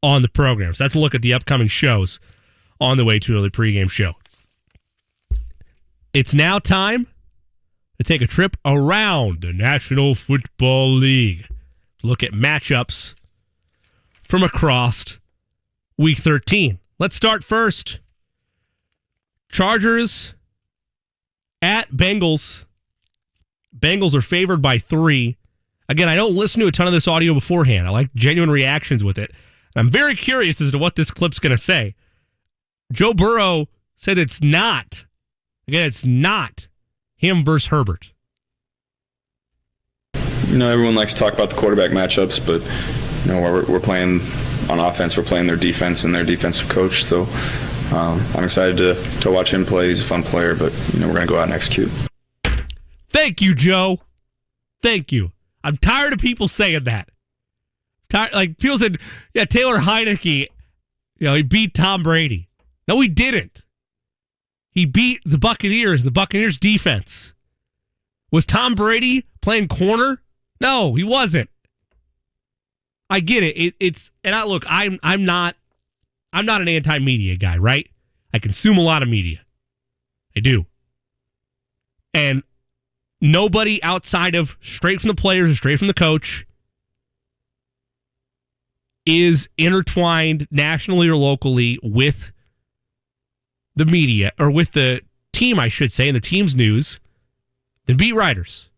on the program. So that's a look at the upcoming shows on the Way Too Early pregame show. It's now time to take a trip around the National Football League. Look at matchups from across Week 13. Let's start first. Chargers at Bengals. Bengals are favored by 3. Again, I don't listen to a ton of this audio beforehand. I like genuine reactions with it. I'm very curious as to what this clip's going to say. Joe Burrow said it's not him versus Herbert. You know, everyone likes to talk about the quarterback matchups, but you know, we're playing on offense. We're playing their defense and their defensive coach. So I'm excited to watch him play. He's a fun player, but you know, we're going to go out and execute. Thank you, Joe. Thank you. I'm tired of people saying that. Like people said, yeah, Taylor Heineke, he beat Tom Brady. No, he didn't. He beat the Buccaneers. The Buccaneers defense. Was Tom Brady playing corner? No, he wasn't. I get it. I'm I'm not an anti-media guy, right? I consume a lot of media. I do. And nobody outside of straight from the players or straight from the coach is intertwined nationally or locally with the media, or with the team, I should say, and the team's news, than beat writers.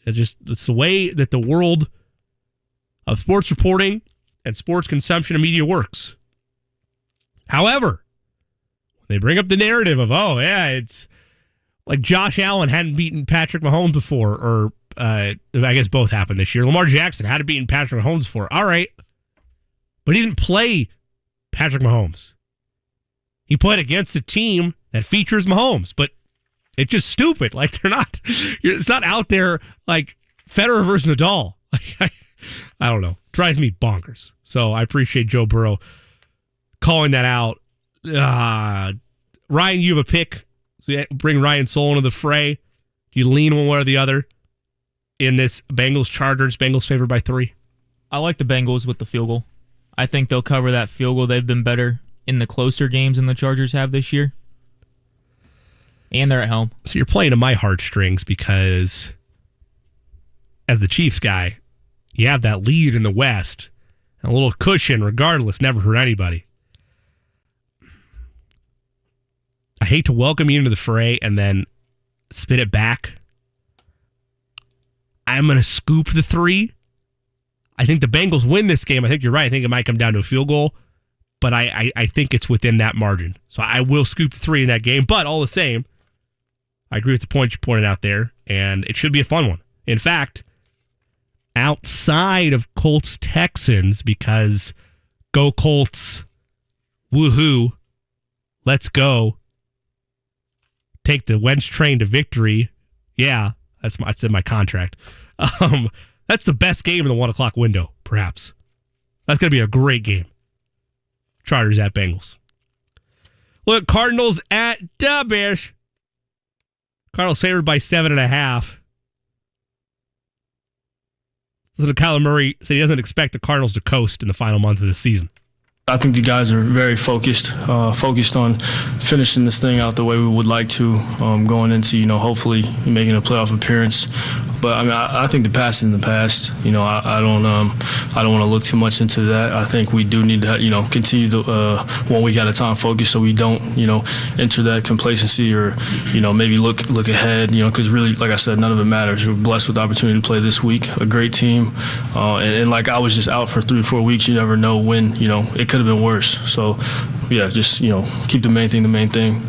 It's the way that the world of sports reporting and sports consumption of media works. However, they bring up the narrative of, oh, yeah, it's like Josh Allen hadn't beaten Patrick Mahomes before, or I guess both happened this year. Lamar Jackson hadn't beaten Patrick Mahomes before. All right. But he didn't play Patrick Mahomes. He played against a team that features Mahomes, but it's just stupid. Like, it's not out there like Federer versus Nadal. Like, I don't know. Drives me bonkers. So I appreciate Joe Burrow calling that out. Ryan, you have a pick. So you bring Ryan Soul into the fray. Do you lean one way or the other in this Bengals-Chargers? Bengals favored by 3. I like the Bengals with the field goal. I think they'll cover that field goal. They've been better in the closer games than the Chargers have this year. And they're at home. So you're playing to my heartstrings because as the Chiefs guy, you have that lead in the West. And a little cushion, regardless, never hurt anybody. I hate to welcome you into the fray and then spit it back. I'm going to scoop the 3. I think the Bengals win this game. I think you're right. I think it might come down to a field goal. But I think it's within that margin. So I will scoop the 3 in that game. But all the same, I agree with the point you pointed out there. And it should be a fun one. In fact, outside of Colts-Texans, because go Colts, woohoo, let's go. Take the Wentz train to victory. Yeah, that's in my contract. That's the best game in the 1 o'clock window, perhaps. That's going to be a great game. Chargers at Bengals. Look, Cardinals at the Bears. Cardinals favored by 7.5. Listen to Kyler Murray say he doesn't expect the Cardinals to coast in the final month of the season. I think the guys are very focused on finishing this thing out the way we would like to, going into, hopefully making a playoff appearance. But I mean, I think the past is in the past. I don't want to look too much into that. I think we do need to, continue to 1 week at a time focus, so we don't, enter that complacency or, maybe look ahead. Because really, like I said, none of it matters. We're blessed with the opportunity to play this week. A great team, and like I was just out for 3 or 4 weeks. You never know when, it could have been worse. So, yeah, just, keep the main thing.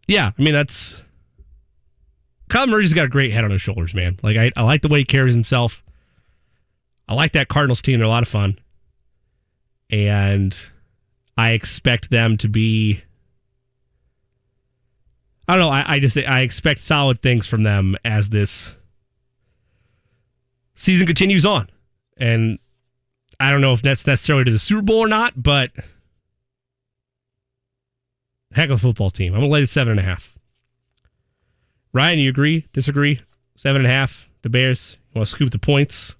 Yeah, I mean, that's... Kyler Murray's got a great head on his shoulders, man. Like, I like the way he carries himself. I like that Cardinals team. They're a lot of fun. And I expect them to be... I don't know, I expect solid things from them as this season continues on. And I don't know if that's necessarily to the Super Bowl or not, but heck of a football team. I'm going to lay it 7.5. Ryan, you agree? Disagree? 7.5. The Bears. You want to scoop the points?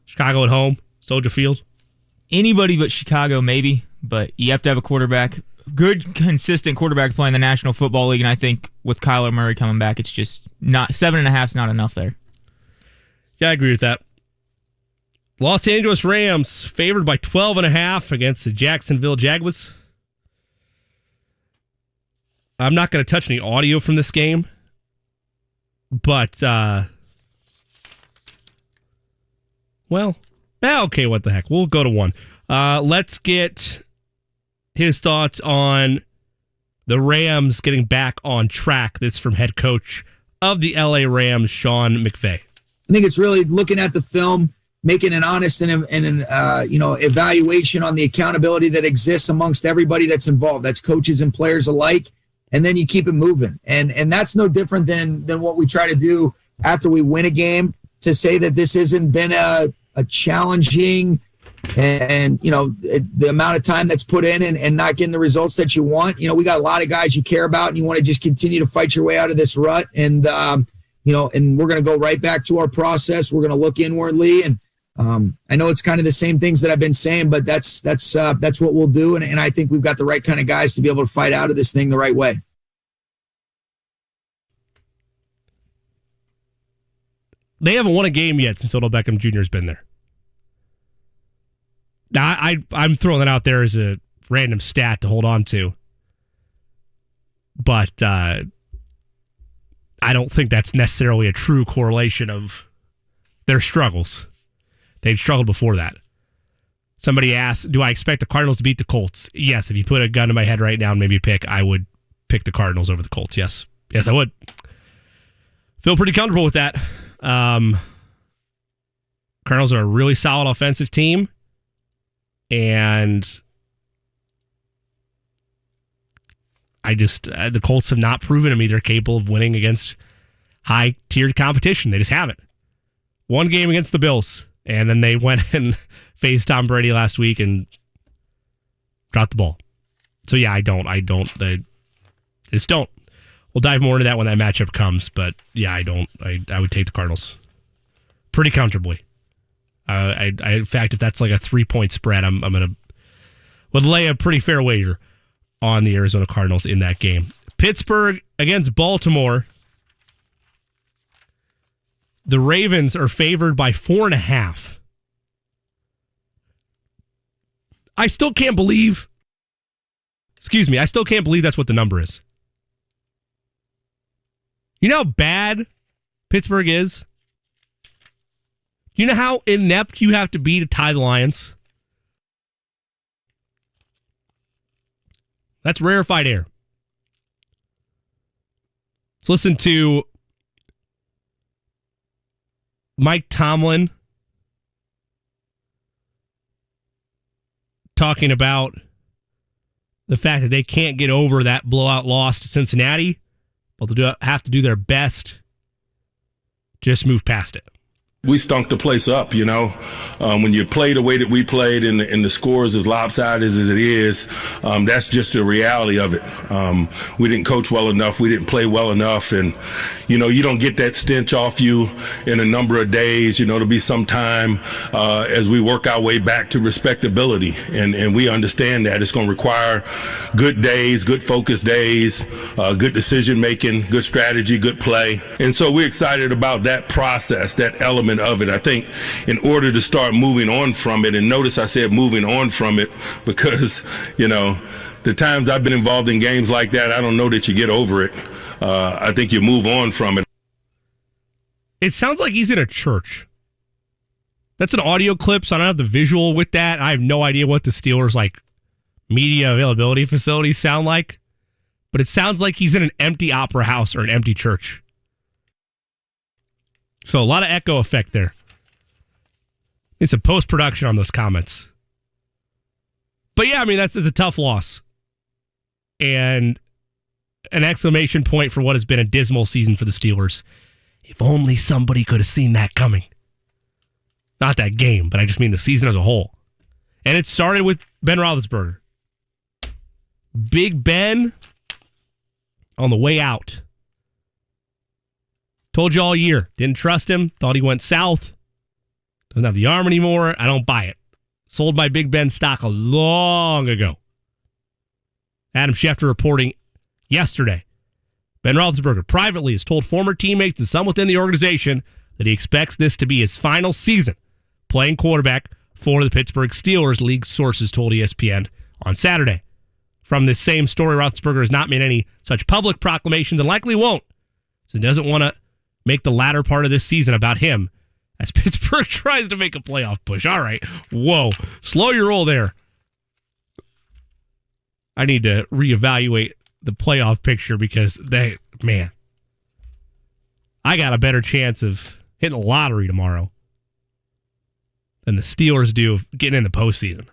Chicago at home. Soldier Field. Anybody but Chicago, maybe. But you have to have a quarterback. Good, consistent quarterback playing the National Football League. And I think with Kyler Murray coming back, it's just not 7.5 is not enough there. Yeah, I agree with that. Los Angeles Rams favored by 12.5 against the Jacksonville Jaguars. I'm not going to touch any audio from this game, but, okay, what the heck. We'll go to one. Let's get his thoughts on the Rams getting back on track. This from head coach of the LA Rams, Sean McVay. I think it's really looking at the film, making an honest and an evaluation on the accountability that exists amongst everybody that's involved. That's coaches and players alike. And then you keep it moving. And that's no different than what we try to do after we win a game, to say that this hasn't been a challenging and the amount of time that's put in and not getting the results that you want. We got a lot of guys you care about and you want to just continue to fight your way out of this rut. And, and we're going to go right back to our process. We're going to look inwardly. And I know it's kind of the same things that I've been saying, but that's what we'll do. And I think we've got the right kind of guys to be able to fight out of this thing the right way. They haven't won a game yet since Odell Beckham Jr. has been there. Now, I'm throwing that out there as a random stat to hold on to. But I don't think that's necessarily a true correlation of their struggles. They'd struggled before that. Somebody asked, do I expect the Cardinals to beat the Colts? Yes, if you put a gun to my head right now and maybe pick, I would pick the Cardinals over the Colts. Yes. Yes, I would. Feel pretty comfortable with that. Cardinals are a really solid offensive team. And the Colts have not proven to me they're capable of winning against high-tiered competition. They just haven't. One game against the Bills, and then they went and faced Tom Brady last week and dropped the ball. So, yeah, I just don't. We'll dive more into that when that matchup comes, but, yeah, I don't. I would take the Cardinals pretty comfortably. In fact, if that's like a 3-point spread, I'm would lay a pretty fair wager on the Arizona Cardinals in that game. Pittsburgh against Baltimore. The Ravens are favored by 4.5. I still can't believe that's what the number is. You know how bad Pittsburgh is? You know how inept you have to be to tie the Lions? That's rarefied air. Let's listen to Mike Tomlin talking about the fact that they can't get over that blowout loss to Cincinnati, but they'll have to do their best to just move past it. We stunk the place up, when you play the way that we played and the score is as lopsided as it is, that's just the reality of it. We didn't coach well enough. We didn't play well enough. And, you don't get that stench off you in a number of days. There'll be some time as we work our way back to respectability. And we understand that it's going to require good days, good focus days, good decision making, good strategy, good play. And so we're excited about that process, that element of it. I think in order to start moving on from it, and notice I said moving on from it because, the times I've been involved in games like that, I don't know that you get over it. I think you move on from it. It sounds like he's in a church. That's an audio clip, so I don't have the visual with that. I have no idea what the Steelers' media availability facilities sound like, but it sounds like he's in an empty opera house or an empty church. So a lot of echo effect there. It's a post-production on those comments. But yeah, that's a tough loss. And an exclamation point for what has been a dismal season for the Steelers. If only somebody could have seen that coming. Not that game, but I just mean the season as a whole. And it started with Ben Roethlisberger. Big Ben on the way out. Told you all year. Didn't trust him. Thought he went south. Doesn't have the arm anymore. I don't buy it. Sold my Big Ben stock long ago. Adam Schefter reporting yesterday. Ben Roethlisberger privately has told former teammates and some within the organization that he expects this to be his final season playing quarterback for the Pittsburgh Steelers, league sources told ESPN on Saturday. From this same story, Roethlisberger has not made any such public proclamations and likely won't. So he doesn't want to make the latter part of this season about him as Pittsburgh tries to make a playoff push. All right. Whoa. Slow your roll there. I need to reevaluate the playoff picture because I got a better chance of hitting the lottery tomorrow than the Steelers do of getting in the postseason.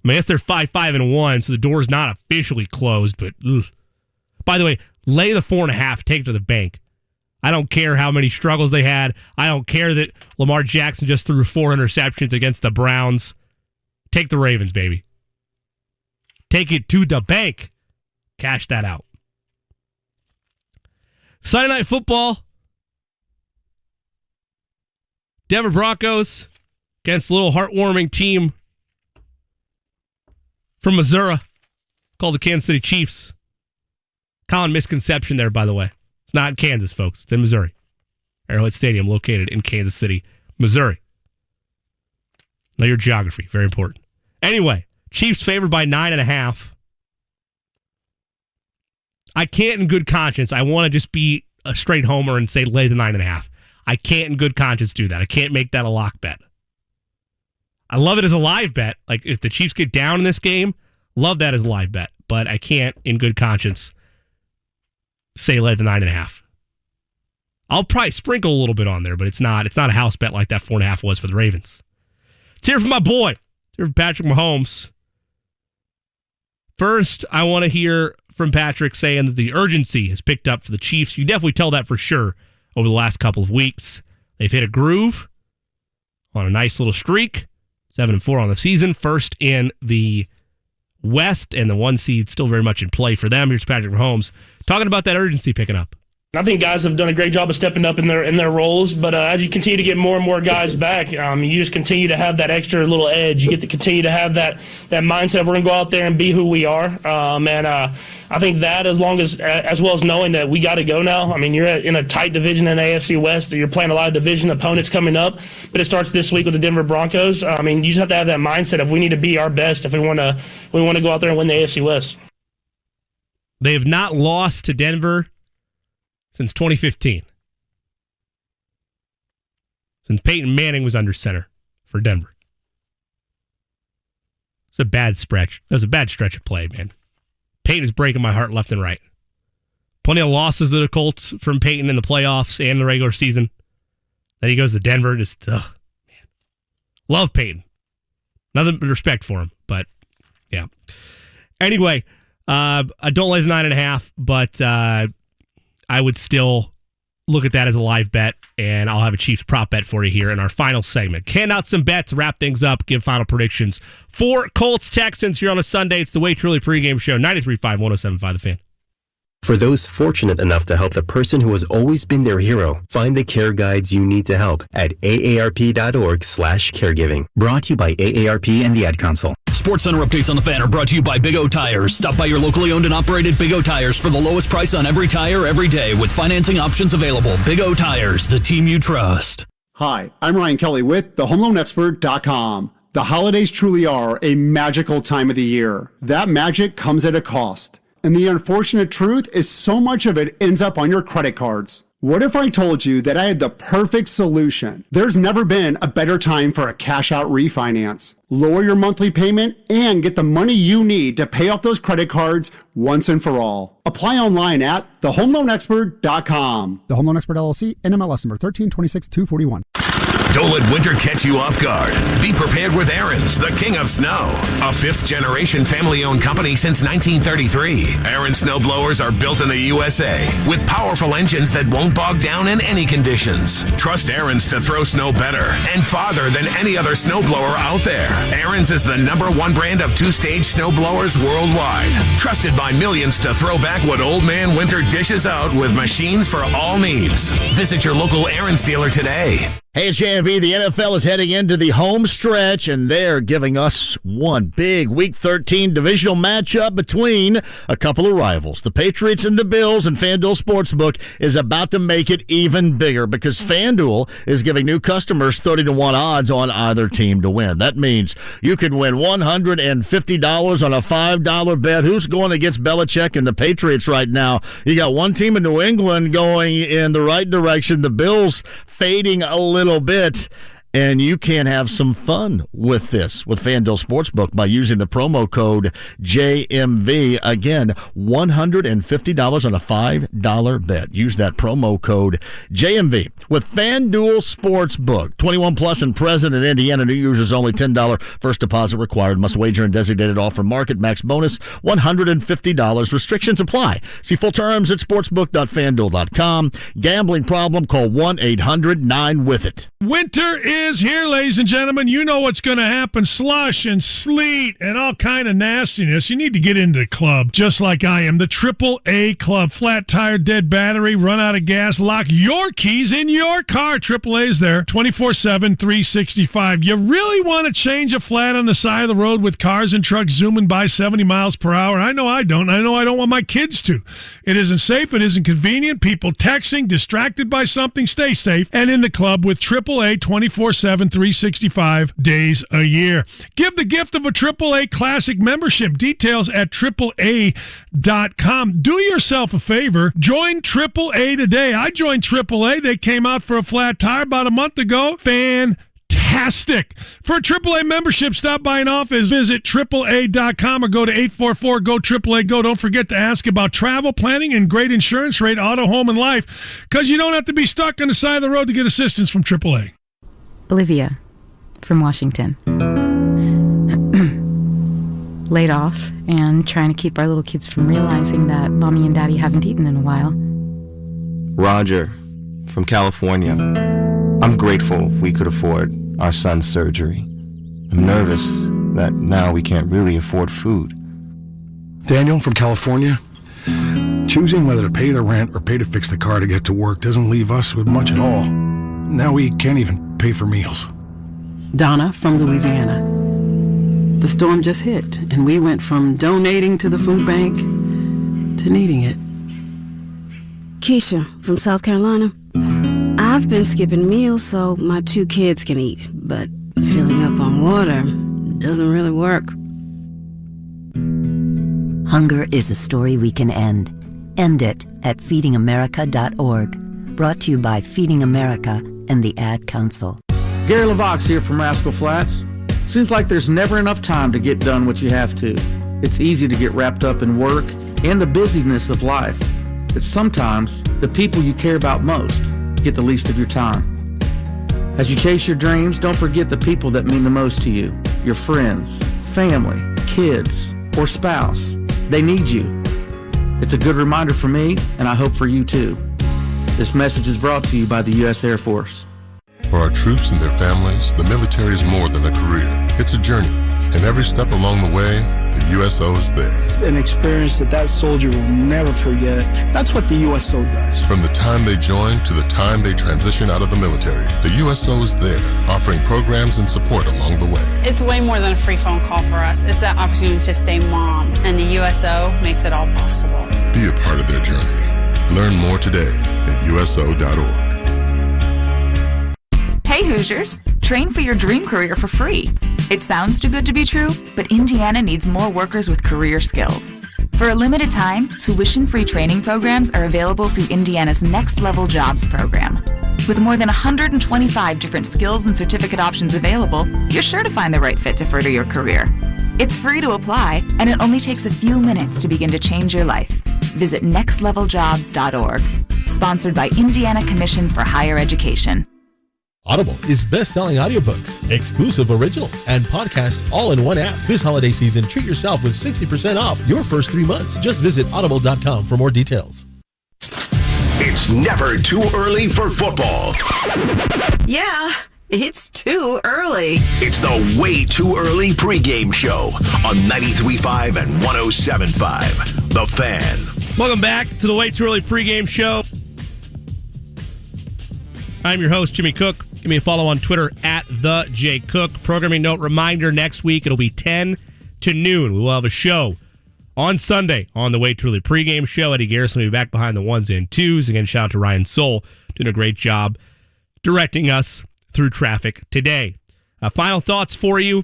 I guess they're 5-5-1, so the door's not officially closed, but ugh. By the way, lay the 4.5, take it to the bank. I don't care how many struggles they had. I don't care that Lamar Jackson just threw 4 interceptions against the Browns. Take the Ravens, baby. Take it to the bank. Cash that out. Sunday Night Football Denver Broncos against a little heartwarming team from Missouri called the Kansas City Chiefs. Common misconception there, by the way. It's not in Kansas, folks. It's in Missouri. Arrowhead Stadium, located in Kansas City, Missouri. Know your geography. Very important. Anyway, Chiefs favored by 9.5. I can't in good conscience. I want to just be a straight homer and say lay the 9.5. I can't in good conscience do that. I can't make that a lock bet. I love it as a live bet. Like, if the Chiefs get down in this game, love that as a live bet. But I can't in good conscience say lay the 9.5. I'll probably sprinkle a little bit on there, but it's not a house bet like that 4.5 was for the Ravens. Let's hear from my boy. Let's hear from Patrick Mahomes. First, I want to hear from Patrick saying that the urgency has picked up for the Chiefs. You definitely tell that for sure over the last couple of weeks. They've hit a groove on a nice little streak. 7-4 on the season. First in the West, and the 1 seed still very much in play for them. Here's Patrick Mahomes talking about that urgency picking up. I think guys have done a great job of stepping up in their roles, but as you continue to get more and more guys back, you just continue to have that extra little edge. You get to continue to have that mindset of we're going to go out there and be who we are. I think that as well as knowing that we got to go now. I mean, you're in a tight division in the AFC West. You're playing a lot of division opponents coming up, but it starts this week with the Denver Broncos. I mean, you just have to have that mindset of we need to be our best if we want to go out there and win the AFC West. They have not lost to Denver since 2015. Since Peyton Manning was under center for Denver. It's a bad stretch. That was a bad stretch of play, man. Peyton is breaking my heart left and right. Plenty of losses to the Colts from Peyton in the playoffs and the regular season. Then he goes to Denver. Just, man. Love Peyton. Nothing but respect for him, but yeah. Anyway, I don't like the 9.5, but I would still look at that as a live bet, and I'll have a Chiefs prop bet for you here in our final segment. Hand out some bets, wrap things up, give final predictions for Colts Texans here on a Sunday. It's the Way Truly pregame show, 93.5, 107.5 The Fan. For those fortunate enough to help the person who has always been their hero, find the care guides you need to help at aarp.org/caregiving. Brought to you by AARP and the Ad Council. Sports Center updates on the Fan are brought to you by Big O Tires. Stop by your locally owned and operated Big O Tires for the lowest price on every tire every day with financing options available. Big O Tires, the team you trust. Hi, I'm Ryan Kelly with thehomeloanexpert.com. The holidays truly are a magical time of the year. That magic comes at a cost. And the unfortunate truth is so much of it ends up on your credit cards. What if I told you that I had the perfect solution? There's never been a better time for a cash out refinance. Lower your monthly payment and get the money you need to pay off those credit cards once and for all. Apply online at thehomeloanexpert.com. The Home Loan Expert LLC, NMLS number 1326241. Don't let winter catch you off guard. Be prepared with Aaron's, the king of snow. A fifth-generation family-owned company since 1933. Aaron's snowblowers are built in the USA with powerful engines that won't bog down in any conditions. Trust Aaron's to throw snow better and farther than any other snowblower out there. Aaron's is the #1 brand of two-stage snowblowers worldwide. Trusted by millions to throw back what old man winter dishes out with machines for all needs. Visit your local Aaron's dealer today. Hey, it's JMV. The NFL is heading into the home stretch, and they're giving us one big Week 13 divisional matchup between a couple of rivals. The Patriots and the Bills, and FanDuel Sportsbook is about to make it even bigger because FanDuel is giving new customers 30-1 odds on either team to win. That means you can win $150 on a $5 bet. Who's going against Belichick and the Patriots right now? You got one team in New England going in the right direction, the Bills fading a little bit, and you can have some fun with this with FanDuel Sportsbook by using the promo code JMV. Again, $150 on a $5 bet. Use that promo code JMV with FanDuel Sportsbook. 21 plus and present in Indiana. New users only. $10 first deposit required. Must wager in designated offer market. Max bonus $150. Restrictions apply. See full terms at sportsbook.fanduel.com. Gambling problem? Call 1-800-9-WITH-IT. Winter is is here, ladies and gentlemen. You know what's going to happen. Slush and sleet and all kind of nastiness. You need to get into the club, just like I am. The AAA Club. Flat tire, dead battery, run out of gas. Lock your keys in your car. AAA's there 24/7, 365. You really want to change a flat on the side of the road with cars and trucks zooming by 70 miles per hour? I know I don't. I know I don't want my kids to. It isn't safe. It isn't convenient. People texting, distracted by something. Stay safe and in the club with AAA 24/7, 365 days a year. Give the gift of a AAA Classic membership. Details at AAA.com. Do yourself a favor. Join AAA today. I joined AAA. They came out for a flat tire about a month ago. Fantastic. For a AAA membership, stop by an office. Visit AAA.com or go to 844-GO-AAA-GO. Don't forget to ask about travel planning and great insurance rate, auto, home, and life, because you don't have to be stuck on the side of the road to get assistance from AAA. Olivia from Washington. Laid off and trying to keep our little kids from realizing that Mommy and Daddy haven't eaten in a while. Roger from California. I'm grateful we could afford our son's surgery. I'm nervous that now we can't really afford food. Daniel from California. Choosing whether to pay the rent or pay to fix the car to get to work doesn't leave us with much at all. Now we can't even pay for meals. Donna from Louisiana. The storm just hit, and we went from donating to the food bank to needing it. Keisha from South Carolina. I've been skipping meals so my 2 kids can eat, but filling up on water doesn't really work. Hunger is a story we can end. End it at feedingamerica.org. Brought to you by Feeding America and the Ad Council. Gary LaVox here from Rascal Flats. Seems like there's never enough time to get done what you have to. It's easy to get wrapped up in work and the busyness of life. But sometimes the people you care about most get the least of your time. As you chase your dreams, don't forget the people that mean the most to you. Your friends, family, kids, or spouse. They need you. It's a good reminder for me, and I hope for you too. This message is brought to you by the U.S. Air Force. For our troops and their families, the military is more than a career. It's a journey, and every step along the way, the USO is there. It's an experience that soldier will never forget. That's what the USO does. From the time they join to the time they transition out of the military, the USO is there, offering programs and support along the way. It's way more than a free phone call for us. It's that opportunity to stay mom, and the USO makes it all possible. Be a part of their journey. Learn more today at USO.org. Hey Hoosiers, train for your dream career for free. It sounds too good to be true, but Indiana needs more workers with career skills. For a limited time, tuition-free training programs are available through Indiana's Next Level Jobs program. With more than 125 different skills and certificate options available, you're sure to find the right fit to further your career. It's free to apply, and it only takes a few minutes to begin to change your life. Visit nextleveljobs.org. Sponsored by Indiana Commission for Higher Education. Audible is best-selling audiobooks, exclusive originals, and podcasts all in one app. This holiday season, treat yourself with 60% off your first 3 months. Just visit audible.com for more details. It's never too early for football. Yeah, it's too early. It's the Way Too Early pregame show on 93.5 and 107.5. The Fan. Welcome back to the Way Too Early pregame show. I'm your host, Jimmy Cook. Give me a follow on Twitter at @TheJCook. Programming note reminder, next week it'll be 10 to noon. We will have a show on Sunday on the Way Too Early pregame show. Eddie Garrison will be back behind the ones and twos. Again, shout out to Ryan Soul, doing a great job directing us through traffic today. Final thoughts for you.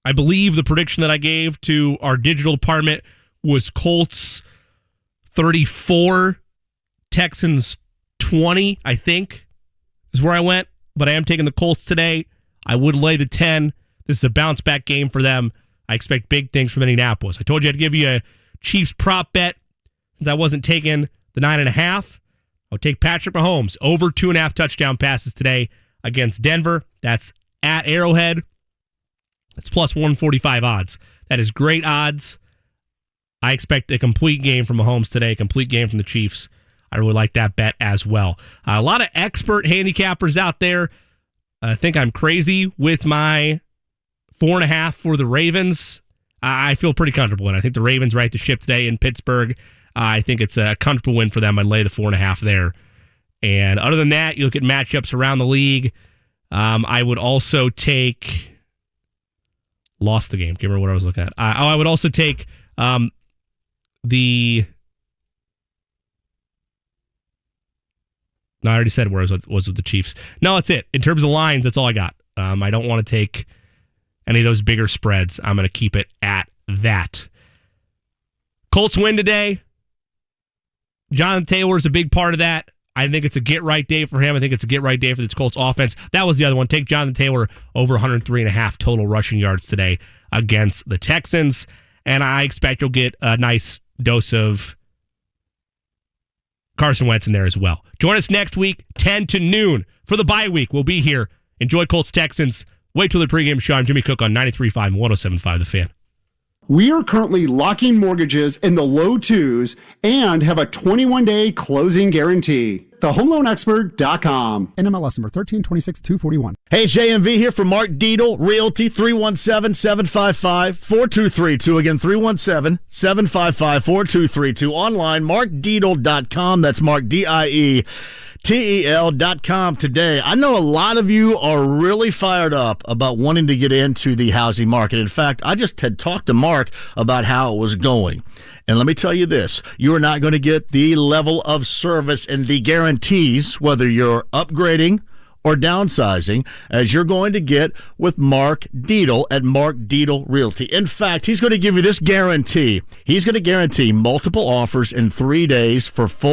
I believe the prediction that I gave to our digital department was Colts 34, Texans 20, I think, is where I went. But I am taking the Colts today. I would lay the 10. This is a bounce-back game for them. I expect big things from Indianapolis. I told you I'd give you a Chiefs prop bet since I wasn't taking the 9.5. I'll take Patrick Mahomes over 2.5 touchdown passes today against Denver. That's at Arrowhead. It's plus 145 odds. That is great odds. I expect a complete game from Mahomes today, a complete game from the Chiefs. I really like that bet as well. A lot of expert handicappers out there I think I'm crazy with my 4.5 for the Ravens. I feel pretty comfortable, and I think the Ravens right the ship today in Pittsburgh. I think it's a comfortable win for them. I'd lay the 4.5 there. And other than that, you look at matchups around the league. I would also take... Lost the game. Can't remember what I was looking at. I would also take the... No, I already said where I was with the Chiefs. No, that's it. In terms of lines, that's all I got. I don't want to take any of those bigger spreads. I'm going to keep it at that. Colts win today. Jonathan Taylor is a big part of that. I think it's a get-right day for him. I think it's a get-right day for this Colts offense. That was the other one. Take Jonathan Taylor over 103.5 total rushing yards today against the Texans. And I expect you'll get a nice dose of Carson Wentz in there as well. Join us next week, 10 to noon, for the bye week. We'll be here. Enjoy Colts-Texans. Wait till the pregame show. I'm Jimmy Cook on 93.5 and 107.5 The Fan. We are currently locking mortgages in the low 2s and have a 21-day closing guarantee. TheHomeLoanExpert.com. NMLS number 1326-241. Hey, JMV here from Mark Deedle, Realty, 317-755-4232. Again, 317-755-4232. Online, markdeedle.com. That's Mark, DIETEL.com today. I know a lot of you are really fired up about wanting to get into the housing market. In fact, I just had talked to Mark about how it was going. And let me tell you this, you are not going to get the level of service and the guarantees, whether you're upgrading or downsizing, as you're going to get with Mark Deedle at Mark Deedle Realty. In fact, he's going to give you this guarantee. He's going to guarantee multiple offers in 3 days for full